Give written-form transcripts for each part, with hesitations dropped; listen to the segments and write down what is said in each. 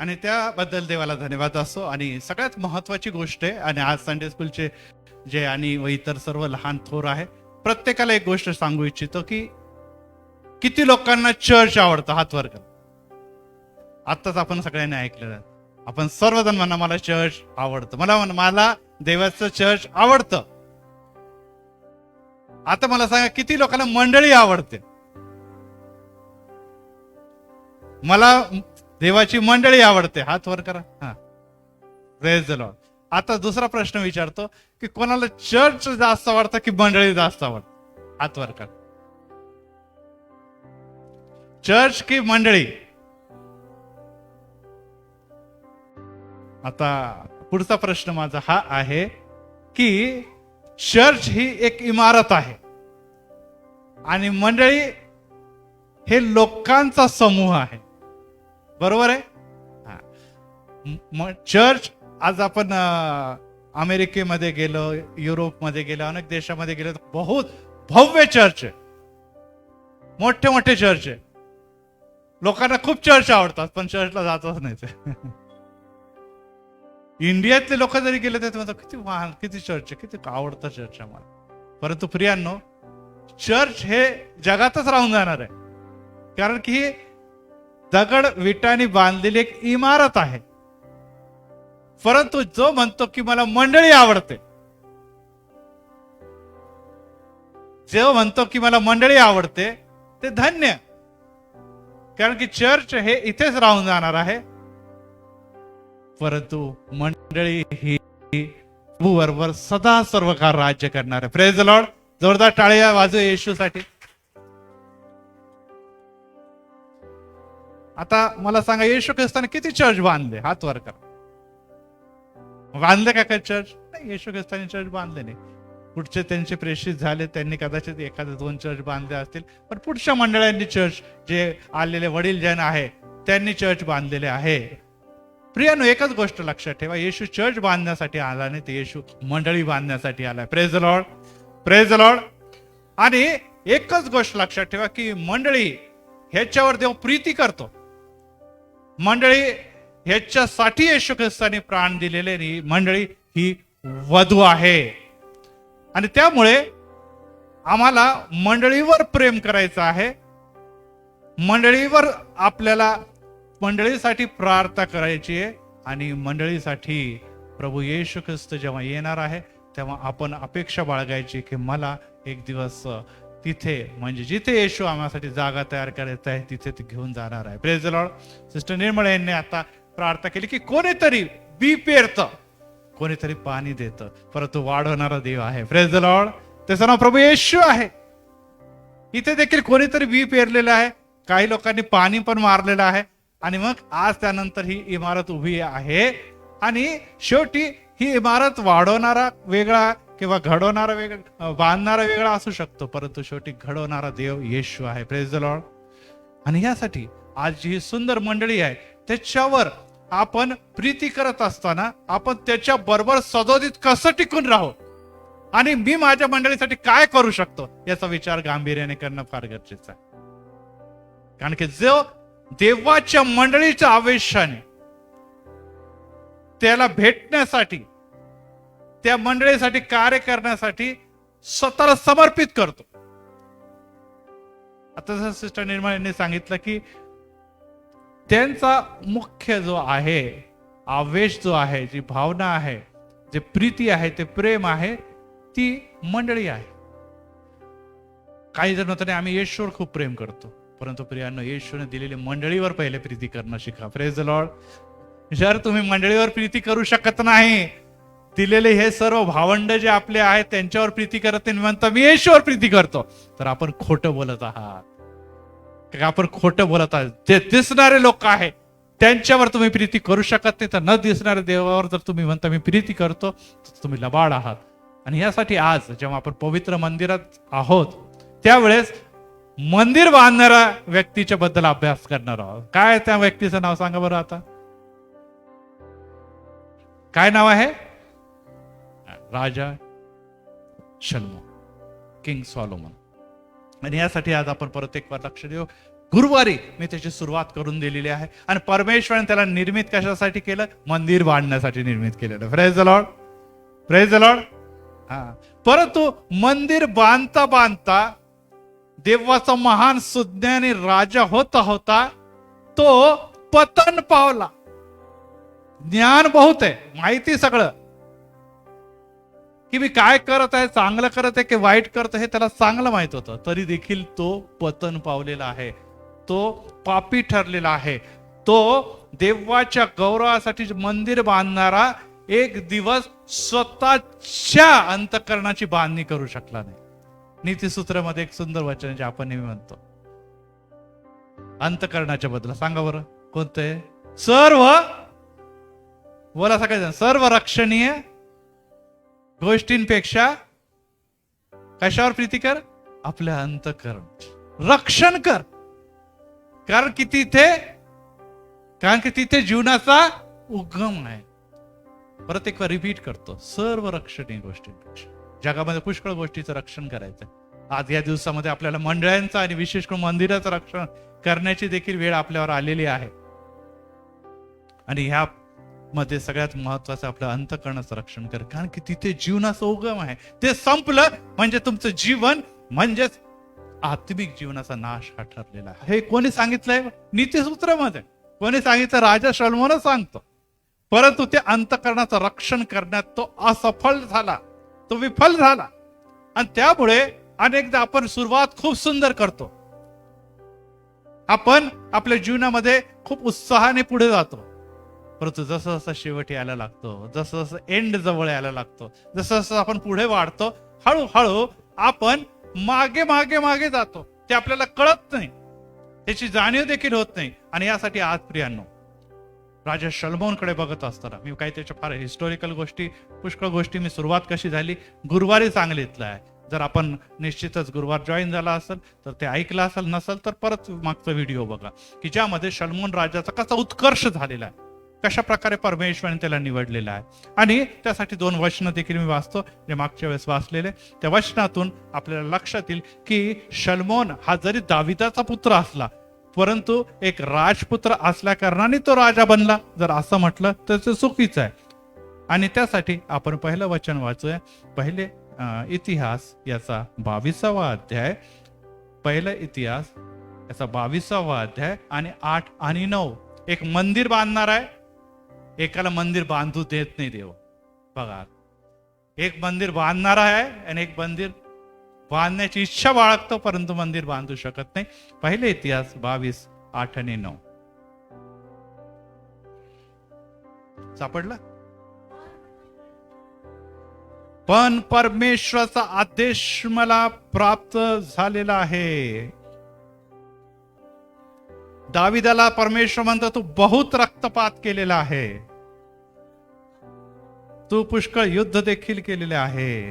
आणि त्याबद्दल देवाला धन्यवाद असो. आणि सगळ्यात महत्वाची गोष्ट आहे, आणि आज संडे स्कूलचे जे आणि व इतर सर्व लहान थोर आहे, प्रत्येकाला एक गोष्ट सांगू इच्छितो की किती लोकांना चर्च आवडतं, हात वर करा. आत्ताच आपण सगळ्यांनी ऐकलेलं, आपण सर्वजण म्हणा मला चर्च आवडतं, मला देवाचं चर्च आवडतं. आता मला सांगा किती लोकांना मंडळी आवडते? मला देवाची मंडळी आवडते, हात वर करा. हा, प्रेज द लॉर्ड. आता दुसरा प्रश्न विचारतो की कोणाला चर्च जास्त आवडतं की मंडळी जास्त आवडतं? हात वर करा. चर्च की मंडळी? आता पुढचा प्रश्न माझा हा आहे की चर्च ही एक इमारत आहे आणि मंडळी हे लोकांचा समूह आहे, बरोबर आहे? चर्च, आज आपण अमेरिकेमध्ये गेलो, युरोपमध्ये गेलो, अनेक देशामध्ये गेलो, बहुत भव्य चर्च आहे, मोठे मोठे चर्च आहे. लोकांना खूप चर्च आवडतात पण चर्चला जातच नाही ते. इंडियातले लोक जरी गेले तर म्हणतात किती वाहन, किती चर्च, किती आवडतं चर्च आम्हाला. परंतु प्रियांनो, चर्च हे जगातच राहून जाणार आहे, कारण की दगड विटाने बांधलेली एक इमारत आहे. परंतु जो म्हणतो की मला मंडळी आवडते, जो म्हणतो की मला मंडळी आवडते, ते धन्य, कारण की चर्च हे इथेच राहून जाणार आहे. परंतु मंडळी ही बरोबर सदा सर्व काळ राज्य करणार आहे. Praise the Lord. जोरदार टाळ्या वाजू येशूसाठी. आता मला सांगा, येशू ख्रिस्ताने किती चर्च बांधले? हात वर करा. बांधले का काय चर्च? नाही, येशू ख्रिस्ताने चर्च बांधले नाही. पुढचे त्यांचे प्रेषित झाले, त्यांनी कदाचित एखादे 2 चर्च बांधले असतील, पण पुढच्या मंडळांनी चर्च, जे आलेले वडील जन आहे त्यांनी चर्च बांधलेले आहे. प्रियानो, एकच गोष्ट लक्षात ठेवा, येशू चर्च बांधण्यासाठी आला नाही, ते येशू मंडळी बांधण्यासाठी आलाय. Praise the Lord, praise the Lord. आणि एकच गोष्ट लक्षात ठेवा की मंडळी ह्याच्यावर देव प्रीती करतो. मंडळी ह्याच्यासाठी येशू ख्रिस्ताने प्राण दिलेले नाही. मंडळी ही वधू आहे आणि त्यामुळे आम्हाला मंडळीवर प्रेम करायचं आहे. मंडळीवर आपल्याला मंडळीसाठी प्रार्थना करायची आहे. आणि मंडळीसाठी प्रभू येशू ख्रिस्त जेव्हा येणार आहे तेव्हा आपण अपेक्षा बाळगायची की मला एक दिवस तिथे, म्हणजे जिथे येशू आम्हासाठी जागा तयार करायचं आहे तिथे ते घेऊन जाणार आहे. Praise the Lord. सिस्टर निर्मळ यांनी आता प्रार्थना केली की कोणीतरी बी पेरतं, कोणीतरी पाणी देतं, परंतु वाढवणारा देव आहे. Praise the Lord. त्याचं नाव प्रभू येशू आहे. इथे देखील कोणीतरी बी पेरलेलं आहे, काही लोकांनी पाणी पण मारलेलं आहे, आणि मग आज त्यानंतर ही इमारत उभी आहे. आणि शेवटी ही इमारत वाढवणारा वेगळा किंवा घडवणारा वेगळा, बांधणारा वेगळा असू शकतो, परंतु शेवटी घडवणारा देव येशू आहे. Praise the Lord. आणि यासाठी आज जी ही सुंदर मंडळी आहे त्याच्यावर आपण प्रीती करत असताना आपण त्याच्या बरोबर सदोदित कसं टिकून राहू आणि मी माझ्या मंडळीसाठी काय करू शकतो याचा विचार गांभीर्याने करणं फार गरजेचं आहे. कारण की जो देवाच्या मंडळीच्या आवेशाने त्याला भेटण्यासाठी, त्या मंडळीसाठी कार्य करण्यासाठी स्वतःला समर्पित करतो. आता जसं सिस्टर निर्मळ यांनी सांगितलं की त्यांचा मुख्य जो आहे आवेश, जो आहे, जी भावना आहे, जे प्रीती आहे, ते प्रेम आहे, ती मंडळी आहे. काही जण होतं आम्ही येशूवर खूप प्रेम करतो, परंतु प्रियांनो, येशूने दिलेली मंडळीवर पहिले प्रीती करणं शिका. Praise the Lord. जर तुम्ही मंडळीवर प्रीती करू शकत नाही, दिलेले हे सर्व भावंड जे आपले आहेत त्यांच्यावर प्रीती करत नाही, म्हणता मी येशूवर प्रीती करतो, तर आपण खोटं बोलत आहात. आपण खोटं बोलत आहात. जे दिसणारे लोक आहेत त्यांच्यावर तुम्ही प्रीती करू शकत नाही, तर न दिसणाऱ्या देवावर जर तुम्ही म्हणता मी प्रीती करतो, तर तुम्ही लबाड आहात. आणि यासाठी आज जेव्हा आपण पवित्र मंदिरात आहोत त्यावेळेस मंदिर बांधणाऱ्या व्यक्तीच्या बद्दल अभ्यास करणार आहोत. काय त्या व्यक्तीचं नाव सांगा बरं. आता काय नाव आहे? राजा शलोमोन, किंग सॉलोमन. आणि यासाठी आज आपण परत एक बार लक्ष देऊ. गुरुवारी मी त्याची सुरुवात करून दिलेली आहे. आणि परमेश्वराने त्याला निर्मित कशासाठी केलं? मंदिर बांधण्यासाठी निर्मित केलेलं. Praise the Lord, praise the Lord. हा, परंतु मंदिर बांधता बांधता देवाचा महान सुज्ञानी राजा होता होता तो पतन पावला. ज्ञान बहुत आहे, माहिती सगळं, की मी काय करत आहे, चांगलं करत आहे की वाईट करत आहे, हे त्याला चांगलं माहित होतं. तरी देखील तो पतन पावलेला आहे, तो पापी ठरलेला आहे. तो देवाच्या गौरवासाठी मंदिर बांधणारा एक दिवस स्वतःच्या अंतःकरणाची बांधणी करू शकला नाही. नीतिसूत्रामध्ये एक सुंदर वचन जे आपण नेहमी म्हणतो अंतःकरणाच्या बद्दल, सांगा बरं कोणतं आहे? सर्व, बोला सगळेजण, सर्व रक्षणीय गोष्टींपेक्षा कशावर प्रीती कर? आपल्या अंतःकरण रक्षण कर. कारण की तिथे जीवनाचा उगम आहे. परत एक रिपीट करतो, सर्व रक्षणीय गोष्टींपेक्षा. जगामध्ये पुष्कळ गोष्टीचं रक्षण करायचं. आज या दिवसामध्ये आपल्याला मंडळांचं आणि विशेष करून मंदिराचं रक्षण करण्याची देखील वेळ आपल्यावर आलेली आहे. आणि ह्या मध्ये सगळ्यात महत्वाचं आपलं अंतःकरणाचं रक्षण कर. कारण की तिथे जीवनाचा उगम आहे. ते संपलं म्हणजे तुमचं जीवन म्हणजेच आत्मिक जीवनाचा नाश हा ठरलेला आहे. हे कोणी सांगितलंय? नीतिसूत्रामध्ये. कोणी सांगितलं? राजा शलोमोनच सांगतो. परंतु ते अंतःकरणाचं रक्षण करण्यात तो असफल झाला, तो विफल झाला. आणि त्यामुळे अनेकदा आपण सुरुवात खूप सुंदर करतो, आपण आपल्या जीवनामध्ये खूप उत्साहाने पुढे जातो, परंतु जसं जसं शेवट यायला लागतो, जसं जसं एंड जवळ यायला लागतो, जसं जसं आपण पुढे वाढतो, हळूहळू आपण मागे मागे मागे जातो. ते आपल्याला कळत नाही, त्याची जाणीव देखील होत नाही. आणि यासाठी आज प्रियांनो, राजा शलोमोनकडे बघत असताना मी काही त्याच्या फार हिस्टॉरिकल गोष्टी, पुष्कळ गोष्टी, मी सुरुवात कशी झाली गुरुवारी सांगितलं आहे. जर आपण निश्चितच गुरुवार जॉईन झाला असेल तर ते ऐकलं असेल, नसेल तर परत मागचा व्हिडिओ बघा, की ज्यामध्ये शलोमोन राजाचा कसा उत्कर्ष झालेला आहे, कशा प्रकारे परमेश्वराने त्याला निवडलेला आहे. आणि त्यासाठी 2 वचनं देखील मी वाचतो, जे मागच्या वेळेस वाचलेले. त्या वचनातून आपल्याला लक्षात येईल की शलोमोन हा जरी दाविदाचा पुत्र असला, परंतु एक राजपुत्र असल्या कारणाने तो राजा बनला. जर असं म्हटलं तर ते चुकीचं आहे. आणि त्यासाठी आपण पहिलं वचन वाचूया. पहिले इतिहास याचा 22वा अध्याय, पहिला इतिहास याचा 22वा अध्याय आणि 8 आणि 9. एक मंदिर बांधणार आहे, एकाला मंदिर बांधू देत नाही देव. बघा, एक मंदिर बांधणारा आहे आणि एक मंदिर बांधण्याची इच्छा बाळगतो, परंतु मंदिर बांधू शकत नाही. पहिले इतिहास 22, 8 आणि 9. सापडला? पण परमेश्वराचा आदेश मला प्राप्त झालेला आहे. दाविदाला परमेश्वर म्हणतो, तू बहुत रक्तपात केलेला आहे, तू पुष्कळ युद्ध देखील केलेले आहे,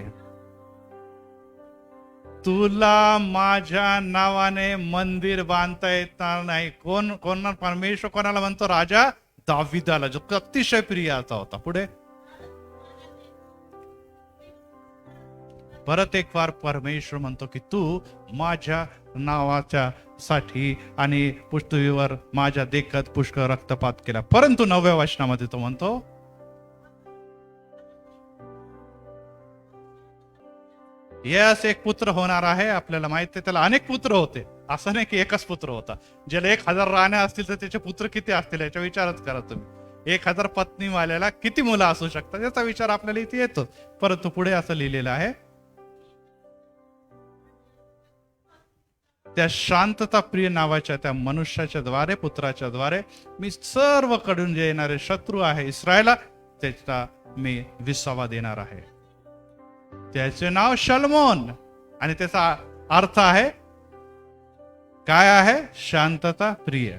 तुला माझ्या नावाने मंदिर बांधता येणार नाही. कोण परमेश्वर कोणाला म्हणतो? राजा दाविदाला, जो अतिशय प्रियाचा होता. पुढे परत एक वार परमेश्वर म्हणतो की तू माझ्या नावाच्या साठी आणि पृथ्वीवर माझ्या देखत पुष्कळ रक्तपात केला. परंतु 9व्या वचनामध्ये तो म्हणतो, यस, एक पुत्र होणार आहे. आपल्याला माहित आहे त्याला अनेक पुत्र होते, असं नाही की एकच पुत्र होता. ज्याला 1000 राण्या असतील तर त्याचे पुत्र किती असतील याचा विचारच करा तुम्ही. 1000 पत्नी वाल्याला किती मुलं असू शकतात याचा विचार आपल्याला इथे येतो. परंतु पुढे असं लिहिलेलं आहे, त्या शांतता प्रिय नावाच्या त्या मनुष्याच्या द्वारे, पुत्राच्या द्वारे मी सर्वकडून जे येणारे शत्रू आहे इस्रायला, त्याचा मी विसावा देणार आहे. त्याचे नाव शलोमोन, आणि त्याचा अर्थ आहे काय आहे? शांतता प्रिय.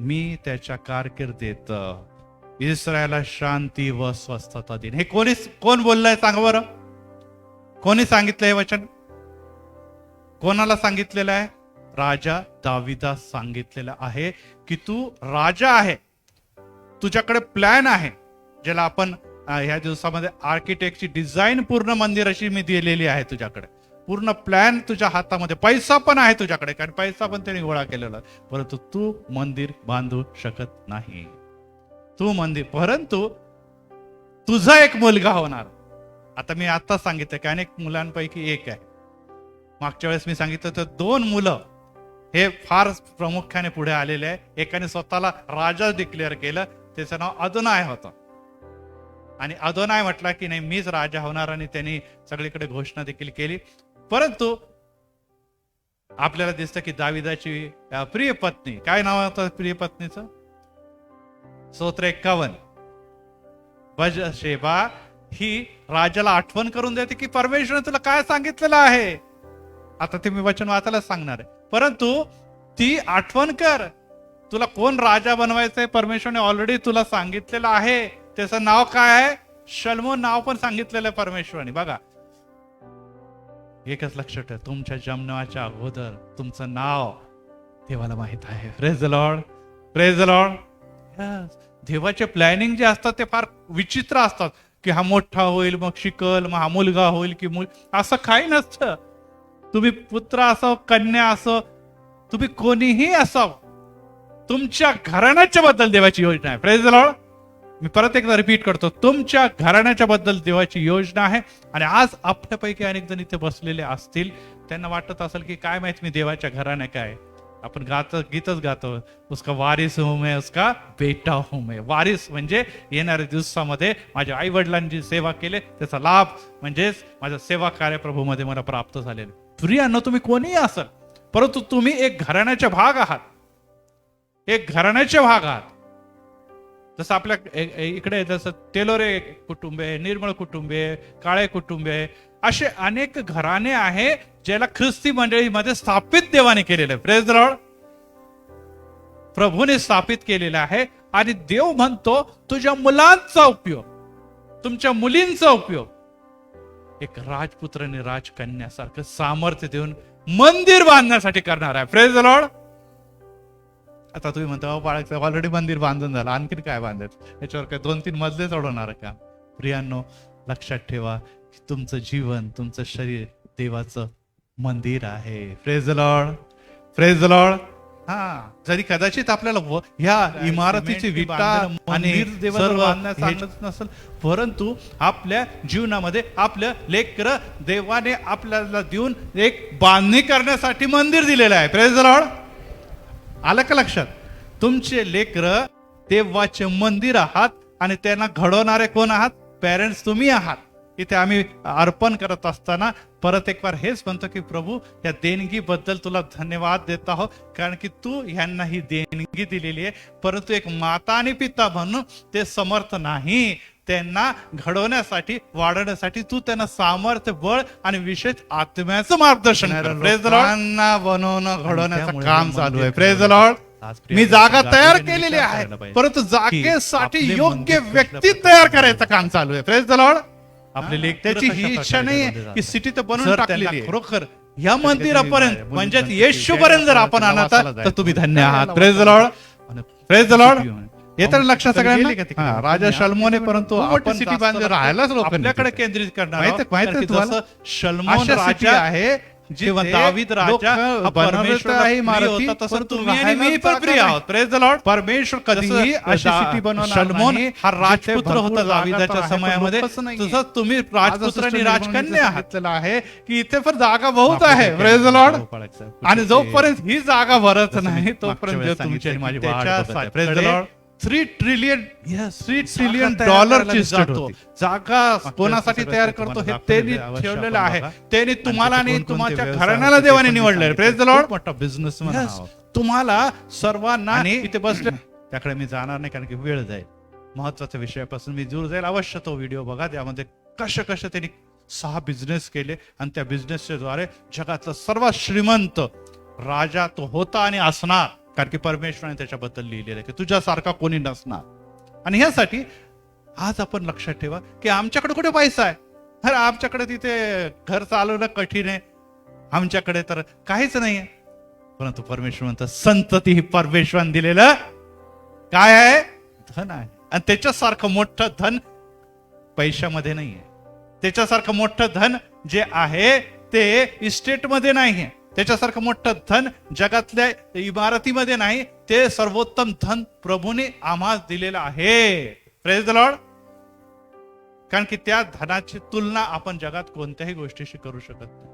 मी त्याच्या कारकिर्दीत इस्रायला शांती व स्वस्थता देईन. हे कोण बोललंय सांगा बरं? कोणी सांगितलं हे वचन? कोणाला सांगितलेलं आहे? राजा दाविदास सांगितलेलं आहे की तू राजा आहे, तुझ्याकडे प्लॅन आहे, ज्याला आपण ह्या दिवसामध्ये आर्किटेक्टची डिझाईन पूर्ण मंदिराची मी दिलेली आहे तुझ्याकडे. पूर्ण प्लॅन तुझ्या हातामध्ये, पैसा पण आहे तुझ्याकडे, कारण पैसा पण त्यांनी गोळा केलेला आहे. परंतु तू मंदिर बांधू शकत नाही. तू मंदिर, परंतु तुझा एक मुलगा होणार. आता मी आता सांगितलं की अनेक मुलांपैकी एक आहे. मागच्या वेळेस मी सांगितलं तर 2 मुलं हे फार प्रामुख्याने पुढे आलेले आहे. एकाने स्वतःला राजा डिक्लेअर केलं, त्याचं नाव अदोनाय होतं. आणि अदोनाय म्हटला की नाही मीच राजा होणार, आणि त्यांनी सगळीकडे घोषणा देखील केली. परंतु आपल्याला दिसतं की दाविदाची प्रिय पत्नी, काय नाव होतं प्रिय पत्नीचं? स्तोत्र 51. बथशेबा ही राजाला आठवण करून देते की परमेश्वराने तुला काय सांगितलेलं आहे. आता ते मी वचन वाचायला सांगणार आहे, परंतु ती आठवण कर, तुला कोण राजा बनवायचंय परमेश्वराने ऑलरेडी तुला सांगितलेलं आहे. त्याचं नाव काय आहे? शलोमोन नाव पण सांगितलेलं आहे परमेश्वराने. बघा, एकच लक्षात ठेवा, तुमच्या जन्माच्या अगोदर तुमचं नाव देवाला माहित आहे. Praise the Lord, praise the Lord. देवाचे प्लॅनिंग जे असतात ते फार विचित्र असतात, की हा मोठा होईल मग शिकल, मग हा मुलगा होईल की असं काही नसतं. तुम्ही पुत्र असो, कन्या असो, तुम्ही कोणीही असावं, तुमच्या घराण्याच्या बद्दल देवाची योजना आहे. Praise the Lord. मी परत एकदा रिपीट करतो, तुमच्या घराण्याच्या बद्दल देवाची योजना आहे. आणि आज आपल्यापैकी अनेक जण इथे बसलेले असतील, त्यांना वाटत असेल की काय माहित मी देवाच्या घराण्या काय. आपण गीतच गातो, उसका वारिस हूं मैं, उसका बेटा हूं मैं. वारिस म्हणजे येणाऱ्या दिवसामध्ये माझ्या आई वडिलांची सेवा केले त्याचा लाभ, म्हणजेच माझ्या सेवा कार्य प्रभूमध्ये मला प्राप्त झालेले. प्रियांनो, तुम्ही कोणीही असाल, परंतु तुम्ही एक घराण्याचे भाग आहात. एक घराण्याचे भाग आहात. जसं आपल्या इकडे जसं तेलोरे कुटुंब आहे, निर्मळ कुटुंब आहे, काळे कुटुंब आहे, असे अनेक घराणे आहे ज्याला ख्रिस्ती मंडळीमध्ये स्थापित देवाने केलेलं आहे. Praise the Lord. प्रभूने स्थापित केलेलं आहे. आणि देव म्हणतो तुझ्या मुलांचा उपयोग, तुमच्या मुलींचा उपयोग एक राजपुत्र आणि राजकन्यासारखं सामर्थ्य देऊन मंदिर बांधण्यासाठी करणार आहे. Praise the Lord. आता तुम्ही म्हणता बाळक ऑलरेडी मंदिर बांधून झालं, आणखीन काय बांधायचं, याच्यावर काय 2-3 मजले चढवणार का? प्रियांनो, लक्षात ठेवा की तुमचं जीवन, तुमचं शरीर देवाचं मंदिर आहे. Praise the Lord, praise the Lord. जरी कदाचित आपल्याला ह्या इमारतीची विटा आणि सर्व नसेल, परंतु आपल्या जीवनामध्ये आपल्या लेकरं देवाने आपल्याला देऊन एक बांधणी करण्यासाठी मंदिर दिलेलं आहे. Praise the Lord. आलं का लक्षात? तुमचे लेकरं देवाचे मंदिर आहात आणि त्यांना घडवणारे कोण आहात? पेरेंट्स तुम्ही आहात. इथे आम्ही अर्पण करत असताना परत एक बार हेच म्हणतो की प्रभू, या देणगीबद्दल तुला धन्यवाद देत आहोत, कारण की तू ह्यांना ही देणगी दिलेली आहे. परंतु एक माता आणि पिता म्हणून ते समर्थ नाही त्यांना घडवण्यासाठी, वाढवण्यासाठी. तू त्यांना सामर्थ्य, बळ आणि विशेष आत्म्याचं मार्गदर्शन कर. Praise the Lord. बनवणं, घडवण्याचं काम चालू आहे. Praise the Lord. मी जागा तयार केलेली आहे, परंतु जागेसाठी योग्य व्यक्ती तयार करायचं काम चालू आहे. Praise the Lord. आपले लेख त्याची ही इच्छा नाही की सिटी तर बनवून टाकलेली आहे. खरोखर या मंदिरापर्यंत म्हणजे येशूपर्यंत जर आपण आणत तर तुम्ही धन्य आहात. Praise the Lord, praise the Lord. येतं लक्षात सगळ्यांना? राजा शलोमोने, परंतु आपण सिटी बांधली राहायलाच लोक आपल्याकडे केंद्रित करणार. माहिती तुम्हाला शलोमोन राजा आहे, जेव्हा दावीद राजा परमेश्वर तसं तुम्ही आणि मी पण प्रिय आहोत. Praise the Lord. परमेश्वर कधीही अशी सिटी बनवणार. शलोमोन हा राजपुत्र होता दाविदाच्या समयामध्ये, तसंच तुम्ही राजपुत्र आणि राजकन्या आहात. आहे की इथे पण जागा बहुत आहे. Praise the Lord. आणि जोपर्यंत ही जागा भरत नाही तोपर्यंत तुमची आणि माझी वाट. Praise the Lord. $3 ट्रिलियन डॉलरची जागा कोणासाठी तयार करतो हे त्यांनी ठेवलेलं आहे. त्यांनी तुम्हाला आणि तुमच्या घराण्याला देवाने निवडले. Praise the Lord. मोठा बिझनेसमॅन तुम्हाला सर्वांना इथे बसले. त्याकडे मी जाणार नाही कारण की वेळ जाईल. महत्वाच्या विषयापासून मी दूर जाईल. अवश्य तो व्हिडिओ बघा. त्यामध्ये कसे त्यांनी 6 बिझनेस केले आणि त्या बिझनेसच्या द्वारे जगातला सर्वात श्रीमंत राजा तो होता आणि असणार. कारण की परमेश्वराने त्याच्याबद्दल लिहिलेलं आहे की तुझ्यासारखा कोणी नसणार. आणि ह्यासाठी आज आपण लक्षात ठेवा की आमच्याकडे कुठे पैसा आहे? अरे आमच्याकडे तिथे घर चालवणं कठीण आहे, आमच्याकडे तर काहीच नाहीये. परंतु परमेश्वर म्हणतं संतती ही परमेश्वराने दिलेलं काय आहे? धन आहे. आणि त्याच्यासारखं मोठं धन पैशामध्ये नाहीये. त्याच्यासारखं मोठं धन जे आहे ते इस्टेटमध्ये नाही आहे, त्याच्यासारखं मोठं धन जगातल्या इमारतीमध्ये नाही, ते सर्वोत्तम धन प्रभूने आम्हाला दिलेलं आहे. Praise the Lord. कारण की त्या धनाची तुलना आपण जगात कोणत्याही गोष्टीशी करू शकत नाही.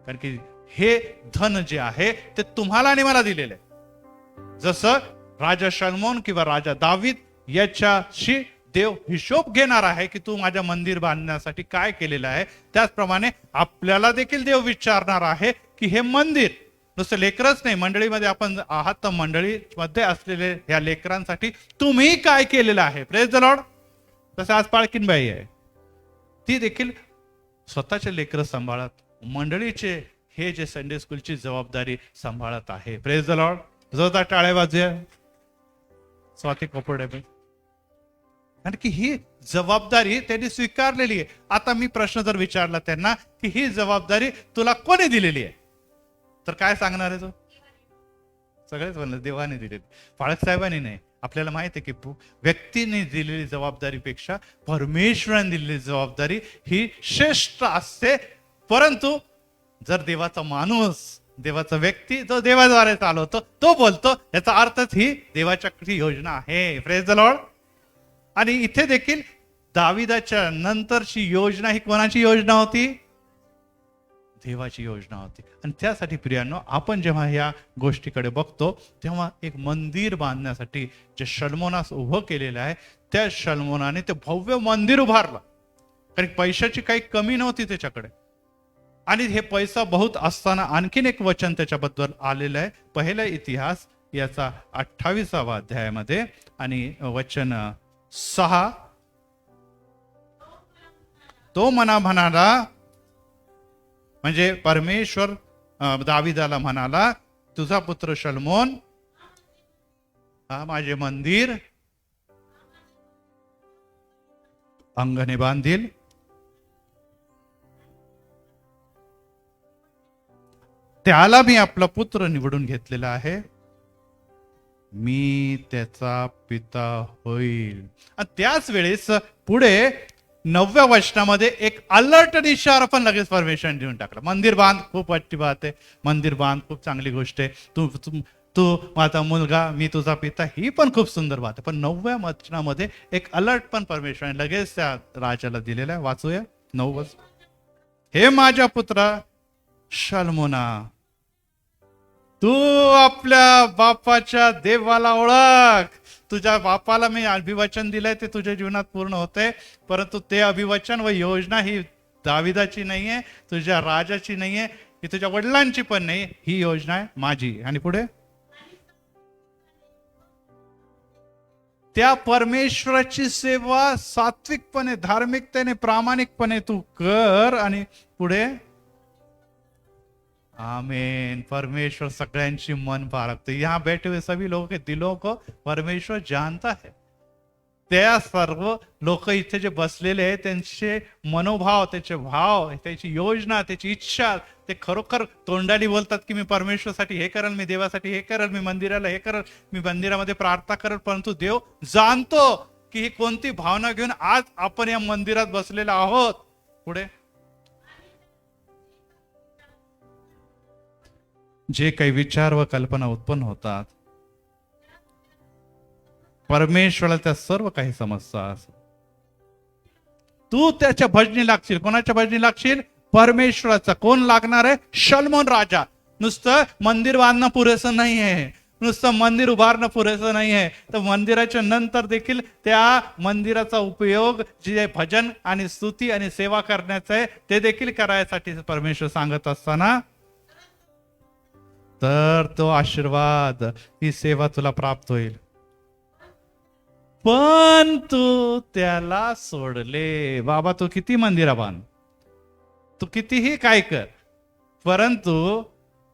कारण की हे धन जे आहे ते तुम्हाला आणि मला दिलेलं आहे. जसं राजा शलोमोन किंवा राजा दावीद याच्याशी देव हिशोब घेणार आहे की तू माझ्या मंदिर बांधण्यासाठी काय केलेलं आहे, त्याचप्रमाणे आपल्याला देखील देव विचारणार आहे की हे मंदिर नुसतं लेकरच नाही, मंडळीमध्ये आपण आहात तर मंडळीमध्ये असलेले ह्या लेकरांसाठी तुम्ही काय केलेलं आहे. Praise the Lord. तसं आज पाळकीनबाई आहे, ती देखील स्वतःचे लेकरं सांभाळत मंडळीचे हे जे संडे स्कूलची जबाबदारी सांभाळत आहे. Praise the Lord. जोरदार टाळ्या वाजूया स्वाती कोपर्डे. कारण की ही जबाबदारी त्यांनी स्वीकारलेली आहे. आता मी प्रश्न जर विचारला त्यांना की ही जबाबदारी तुला कोणी दिलेली आहे, तर काय सांगणार आहे तो? सगळेच म्हणलं देवाने दिलेली, पाळक साहेबांनी नाही. आपल्याला माहित आहे की व्यक्तीने दिलेली जबाबदारीपेक्षा परमेश्वराने दिलेली जबाबदारी ही श्रेष्ठ असते. परंतु जर देवाचा माणूस, देवाचा व्यक्ती जो देवाद्वारे चालवतो, तो बोलतो, याचा अर्थच ही देवाच्या योजना आहे. Praise the Lord. आणि इथे देखील दाविदाच्या नंतरची योजना ही कोणाची योजना होती? देवाची योजना होती. आणि त्यासाठी प्रियांनो, आपण जेव्हा या गोष्टीकडे बघतो तेव्हा एक मंदिर बांधण्यासाठी जे शलोमोनास उभं केलेलं आहे, त्या शलोमोनाने ते भव्य मंदिर उभारलं. कारण पैशाची काही कमी नव्हती त्याच्याकडे. आणि हे पैसा बहुत असताना आणखीन एक वचन त्याच्याबद्दल आलेलं आहे. पहिला इतिहास याचा 28वा अध्यायामध्ये आणि वचन 6. तो म्हणाला, म्हणजे परमेश्वर दाविदाला म्हणाला, तुझा पुत्र शलोमोन हा माझे मंदिर अंगणे बांधील, त्याला मी आपला पुत्र निवडून घेतलेला आहे, मी त्याचा पिता होईल. आणि त्याच वेळेस पुढे 9व्या वचनामध्ये एक अलर्ट इशारा पण लगेच परमेश्वराने देऊन टाकला. मंदिर बांध, खूप वाटती बात आहे, मंदिर बांध, खूप चांगली गोष्ट आहे, तू माझा मुलगा, मी तुझा पिता, ही पण खूप सुंदर बात आहे. पण 9व्या वचनामध्ये एक अलर्ट पण परमेश्वराने लगेच त्या राजाला दिलेला आहे. वाचूया 9. हे माझ्या पुत्रा शलोमोना, तू आपल्या बापाच्या देवाला ओळख. तुझ्या बापाला मी अभिवचन दिलंय ते तुझ्या जीवनात पूर्ण होते, परंतु ते अभिवचन व योजना ही दाविदाची नाहीये, तुझ्या राजाची नाहीये, ही तुझ्या वडिलांची पण नाही, ही योजना आहे माझी. आणि पुढे त्या परमेश्वराची सेवा सात्विकपणे, धार्मिकतेने, प्रामाणिकपणे तू कर. आणि पुढे आमेन. परमेश्वर सगळ्यांची मन पारखते. यहाँ बैठे हुए सभी लोगों के दिलों को परमेश्वर जानता है. त्या सर्व लोक इथे जे बसलेले आहेत त्यांचे मनोभाव, त्याचे भाव, त्याची योजना, त्याची इच्छा, ते खरोखर तोंडाली बोलतात की मी परमेश्वरसाठी हे करेल, मी देवासाठी हे करेल, मी मंदिराला हे करेल, मी मंदिरामध्ये प्रार्थना करेल. परंतु देव जाणतो की ही कोणती भावना घेऊन आज आपण या मंदिरात बसलेलो आहोत. पुढे जे काही विचार व कल्पना उत्पन्न होतात, परमेश्वराला त्या सर्व काही समजतात. तू त्याच्या भजनी लागशील. कोणाच्या भजनी लागशील? परमेश्वराचा. कोण लागणार आहे? शलोमोन राजा. नुसतं मंदिर बांधणं पुरेसं नाही आहे, नुसतं मंदिर उभारणं पुरेसं नाही आहे, तर मंदिराच्या नंतर देखील त्या मंदिराचा उपयोग जे भजन आणि स्तुती आणि सेवा करण्याचं आहे ते देखील करायसाठी परमेश्वर सांगत असताना, तर तो आशीर्वाद, ही सेवा तुला प्राप्त होईल. पण तू त्याला सोडले. बाबा तू किती मंदिरा बांध, तू कितीही काय कर, परंतु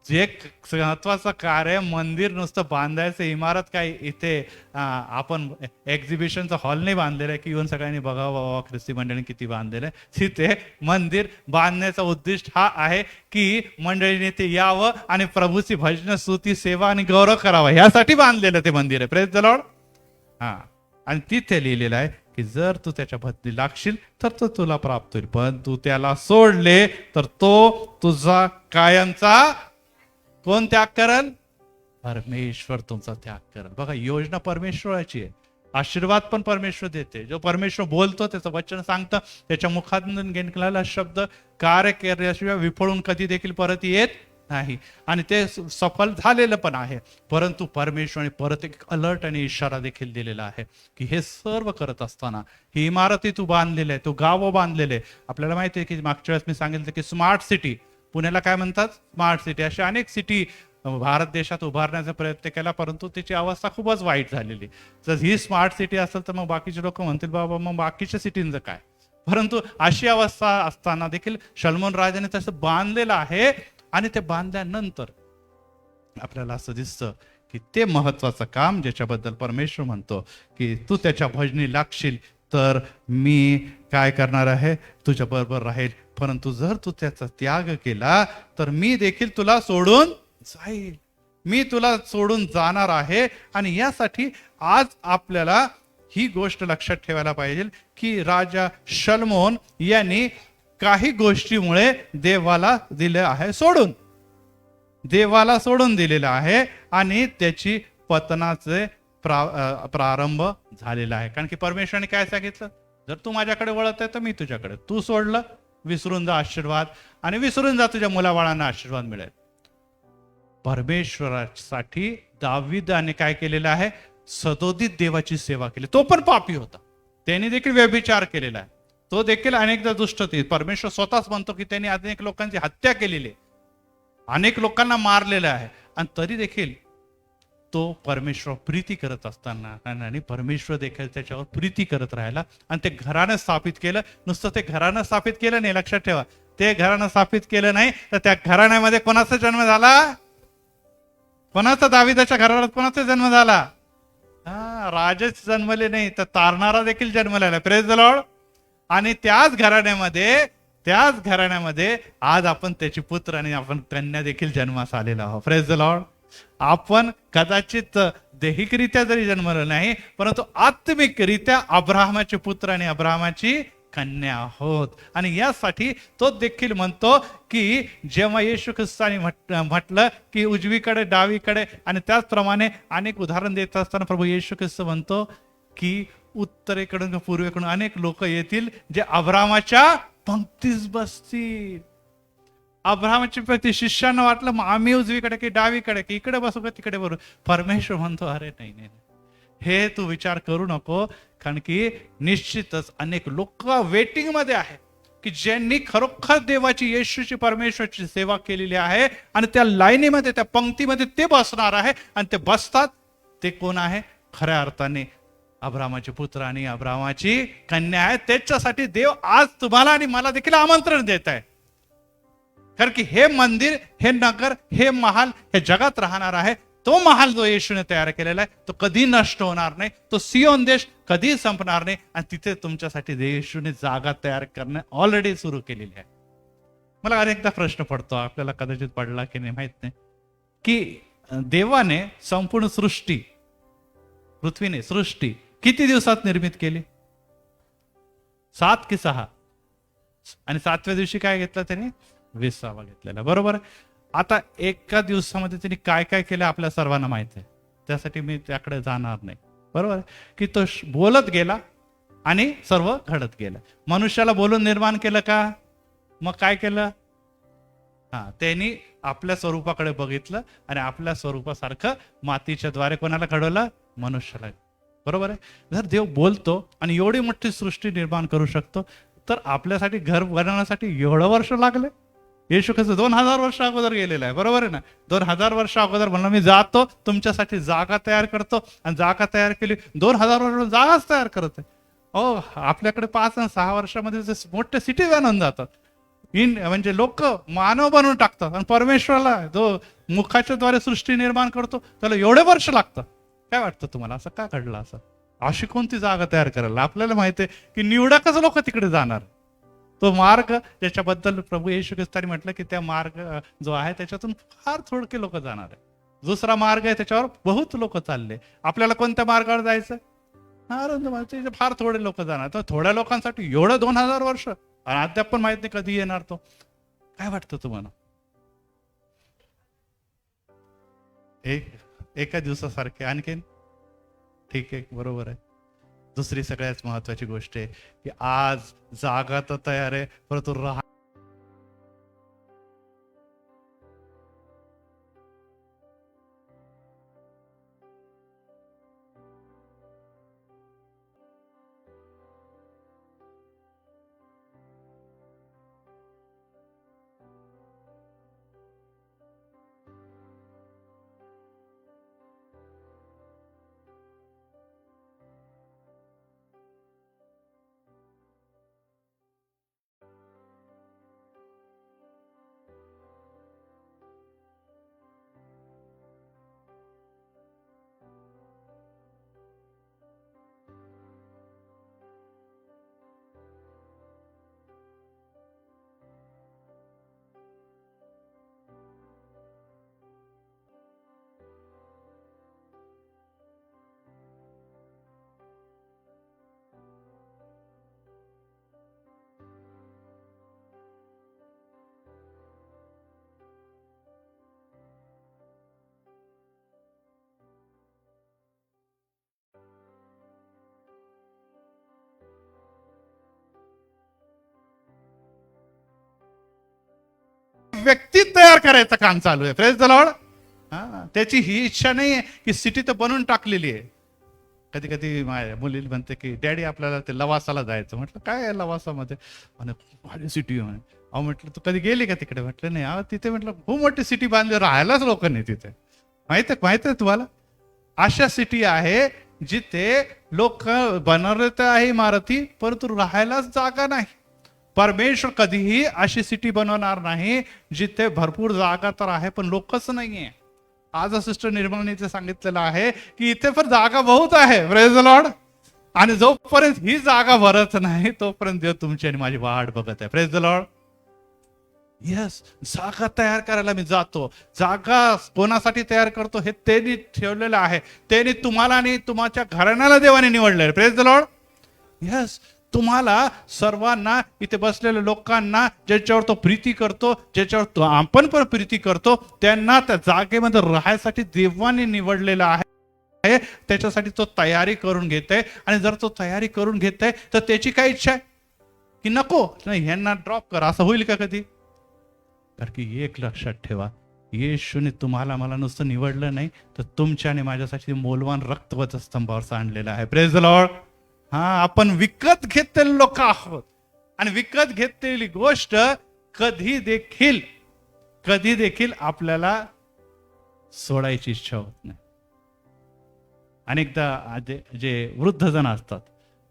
जे महत्वाचं कार्य मंदिर नुसतं बांधायचं, इमारत काय इथे आपण एक्झिबिशनचा हॉल नाही बांधलेला आहे की येऊन सगळ्यांनी बघावं बाबा ख्रिस्ती मंडळीने किती बांधलेलं आहे. तिथे मंदिर बांधण्याचा उद्दिष्ट हा आहे की मंडळीने ते यावं आणि प्रभूची भजन, स्तुती, सेवा आणि गौरव करावा, ह्यासाठी बांधलेलं ते मंदिर आहे. Praise the Lord. हा, आणि तिथे लिहिलेलं आहे की जर तू त्याच्या बदली लागशील तर तो तुला प्राप्त होईल, पण तू त्याला सोडले तर तो तुझा कायमचा कोण त्याग करल? परमेश्वर तुमचा त्याग करल. बघा, योजना परमेश्वराची आहे. आशीर्वाद पण परमेश्वर देते. जो परमेश्वर बोलतो, त्याचं वचन सांगतं, त्याच्या मुखातून गेलेला शब्द कार्य केल्याशिवाय विफळून कधी देखील परत येत नाही. आणि ते सफल झालेलं पण आहे. परंतु परमेश्वराने परत एक अलर्ट आणि इशारा देखील दिलेला आहे की हे सर्व करत असताना ही इमारती तू बांधलेली आहे, तू गावं बांधलेले. आपल्याला माहिती आहे की मागच्या वेळेस मी सांगितलं की स्मार्ट सिटी, पुण्याला काय म्हणतात? Smart city. अशी अनेक सिटी भारत देशात उभारण्याचा प्रयत्न केला, परंतु त्याची अवस्था खूपच वाईट झालेली. जर ही स्मार्ट सिटी असेल तर मग बाकीचे लोक म्हणतील बाबा मग बाकीच्या सिटींचं काय. परंतु अशी अवस्था असताना देखील शलोमोन राजाने तसं बांधलेलं आहे. आणि ते बांधल्यानंतर आपल्याला असं दिसतं की ते महत्वाचं काम ज्याच्याबद्दल परमेश्वर म्हणतो की तू त्याच्या भजनी लागशील तर मी काय करणार आहे? तुझ्या बरोबर राहील. परंतु जर तू त्याचा त्याग केला तर मी देखील तुला सोडून जाईल, मी तुला सोडून जाणार आहे. आणि यासाठी आज आपल्याला ही गोष्ट लक्षात ठेवायला पाहिजे की राजा शलोमोन यांनी काही गोष्टीमुळे देवाला दिले आहे सोडून, देवाला सोडून दिलेलं आहे आणि त्याची पतनाचे प्रारंभ झालेला आहे. कारण की परमेश्वराने काय सांगितलं? जर तू माझ्याकडे वळत आहे तर मी तुझ्याकडे. तू सोडलं, विसरून जा आशीर्वाद, आणि विसरून जा तुझ्या मुलाबाळांना आशीर्वाद मिळेल. परमेश्वरासाठी दाविदाने काय केलेलं आहे? सदोदित देवाची सेवा केली. तो पण पापी होता, त्याने देखील व्यभिचार केलेला आहे, तो देखील अनेकदा दुष्ट. परमेश्वर स्वतःच म्हणतो की त्यांनी अनेक लोकांची हत्या केलेली, अनेक लोकांना मारलेलं आहे. आणि तरी देखील तो परमेश्वर प्रीती करत असताना आणि परमेश्वर देखील त्याच्यावर प्रीती करत राहिला आणि ते घरानं स्थापित केलं. नुसतं ते घरानं स्थापित केलं नाही, लक्षात ठेवा, ते घरानं स्थापित केलं नाही तर त्या घराण्यामध्ये कोणाचा जन्म झाला? कोणाचा? दाविदाच्या घरात कोणाचा जन्म झाला? राजच जन्मले नाही तर तारणारा देखील जन्मलेला. Praise the Lord. आणि त्याच घराण्यामध्ये आज आपण त्याची पुत्र आणि आपण कन्या देखील जन्मास आलेला आहोत. Praise the Lord. आपण कदाचित दैहिकरित्या जरी जन्मलो नाही, परंतु आत्मिकरित्या अब्राहमाचे पुत्र आणि अब्राहमाची कन्या आहोत. आणि यासाठी तो देखील म्हणतो की जेव्हा येशू ख्रिस्ताने म्हटलं की उजवीकडे डावीकडे, आणि त्याचप्रमाणे अनेक उदाहरण देत असताना प्रभू येशू ख्रिस्त म्हणतो की उत्तरेकडून पूर्वेकडून अनेक लोक येतील जे अब्राहमाच्या पंक्तीस बसतील. अब्राहमाची पंक्ती. शिष्यांना वाटलं मग आम्ही उजवीकडे की डावीकडे की इकडे बसू का तिकडे बसू? परमेश्वर म्हणतो अरे नाही नाही, हे तू विचार करू नको. कारण की निश्चितच अनेक लोक वेटिंग मध्ये आहे की ज्यांनी खरोखर देवाची, येशूची, परमेश्वरची सेवा केलेली आहे आणि त्या लाईनीमध्ये, त्या पंक्तीमध्ये ते बसणार आहे. आणि ते बसतात ते कोण आहे? खऱ्या अर्थाने अब्राहमाचे पुत्र आणि अब्राहमाची कन्या आहे. त्याच्यासाठी देव आज तुम्हाला आणि मला देखील आमंत्रण देत आहे. कारण की हे मंदिर, हे नगर, हे महाल हे जगात राहणार आहे. तो महाल जो येशूने तयार केलेला आहे तो कधी नष्ट होणार नाही. तो सियोन देश कधी संपणार नाही. आणि तिथे तुमच्यासाठी येशूने जागा तयार करणं ऑलरेडी सुरू केलेली आहे. मला अनेकदा प्रश्न पडतो, आपल्याला कदाचित पडला की नाही माहित नाही, की देवाने संपूर्ण सृष्टी, पृथ्वीने सृष्टी किती दिवसात निर्मित केली? 7 की 6? आणि 7व्या दिवशी काय घेतलं त्यांनी? विसावा घेतलेला. बरोबर. आता एका दिवसामध्ये त्यांनी काय काय केलं आपल्या सर्वांना माहित आहे, त्यासाठी मी त्याकडे जाणार नाही. बरोबर की तो बोलत गेला आणि सर्व घडत गेलं. मनुष्याला बोलून निर्माण केलं का? मग काय केलं? त्यांनी आपल्या स्वरूपाकडे बघितलं आणि आपल्या स्वरूपासारखं मातीच्या द्वारे कोणाला घडवलं? मनुष्याला. बरोबर आहे. जर देव बोलतो आणि एवढी मोठी सृष्टी निर्माण करू शकतो तर आपल्यासाठी घर बनवण्यासाठी एवढं वर्ष लागले? येशू कसं 2000 वर्ष अगोदर गेलेला आहे. बरोबर आहे ना. 2000 वर्ष अगोदर म्हणलं मी जातो तुमच्यासाठी जागा तयार करतो, आणि जागा तयार केली. 2000 वर्ष जागाच तयार करत आहे. आपल्याकडे 5 आणि 6 वर्षामध्ये मोठे सिटी बनवून जातात. म्हणजे लोक मानव बनवून टाकतात. आणि परमेश्वराला जो मुखाच्या द्वारे सृष्टी निर्माण करतो त्याला एवढे वर्ष लागतात. काय वाटतं तुम्हाला, असं का घडलं? असं अशी कोणती जागा तयार करायला? आपल्याला माहिती आहे की निवडकच लोक तिकडे जाणार. तो मार्ग ज्याच्याबद्दल प्रभू येशू ख्रिस्ताने म्हटलं की त्या मार्ग जो आहे त्याच्यातून फार थोडके लोक जाणार आहे. दुसरा मार्ग आहे त्याच्यावर बहुत लोक चालले. आपल्याला कोणत्या मार्गावर जायचं? अरुंद मातीचे फार थोडे लोक जाणार, तर थोड्या लोकांसाठी एवढं 2000 वर्ष आणि अद्याप पण माहित नाही कधी येणार तो. काय वाटतं तुम्हाला? एक एका दिवसासारखे आणखीन ठीक आहे, बरोबर आहे. दुसरी सगळ्यात महत्वाची गोष्ट आहे की आज जागा तर तयार आहे, परंतु व्यक्ती तयार करायचं काम चालू आहे. Praise the Lord. त्याची ही इच्छा नाही आहे की सिटी तर बनवून टाकलेली आहे. कधी कधी माझ्या मुलीला म्हणते की डॅडी आपल्याला ते लवासाला जायचं. म्हटलं काय आहे लवासामध्ये? म्हणे खूप भारी सिटी म्हणे. अहो म्हटलं तू कधी गेली का तिकडे? म्हटलं नाही. अहो तिथे म्हटलं खूप मोठी सिटी बांधली, राहायलाच लोक नाही तिथे. माहित आहे तुम्हाला? अशा सिटी आहे जिथे लोक बनवत आहे इमारती, परंतु राहायलाच जागा नाही. परमेश्वर कधीही अशी सिटी बनवणार नाही जिथे भरपूर जागा तर आहे पण लोकच नाहीये. आज सिस्टर निर्मलानीचे सांगितलेलं आहे की इथे पण जागा बहुत आहे. Praise the Lord. आणि जोपर्यंत ही जागा भरत नाही तोपर्यंत देव तुमची आणि माझी वाट बघत आहे. Praise the Lord. यस, जागा तयार करायला मी जातो. जागा कोणासाठी तयार करतो हे त्यांनी ठेवलेलं आहे. त्यांनी तुम्हाला आणि तुमच्या घराण्याला देवाने निवडलेलं. Praise the Lord. यस, तुम्हाला सर्वांना इथे बसलेल्या लोकांना ज्याच्यावर तो प्रीती करतो, ज्याच्यावर तो आपण पण प्रीती करतो, त्यांना त्या जागेमध्ये राहायसाठी देवाने निवडलेलं आहे. त्याच्यासाठी तो तयारी करून घेते. आणि जर तो तयारी करून घेते तर त्याची काय इच्छा आहे की नको नाही ह्यांना ड्रॉप कर, असं होईल का कधी? कारण की एक लक्षात ठेवा, येशूने तुम्हाला मला नुसतं निवडलं नाही तर तुमच्या आणि माझ्यासाठी मौल्यवान रक्त स्तंभावर आणलेलं आहे. Praise the Lord. आपण विकत घेतलेले लोक आहोत आणि विकत घेतलेली गोष्ट कधी देखील आपल्याला सोडायची इच्छा होत नाही. अनेकदा जे वृद्ध जण असतात,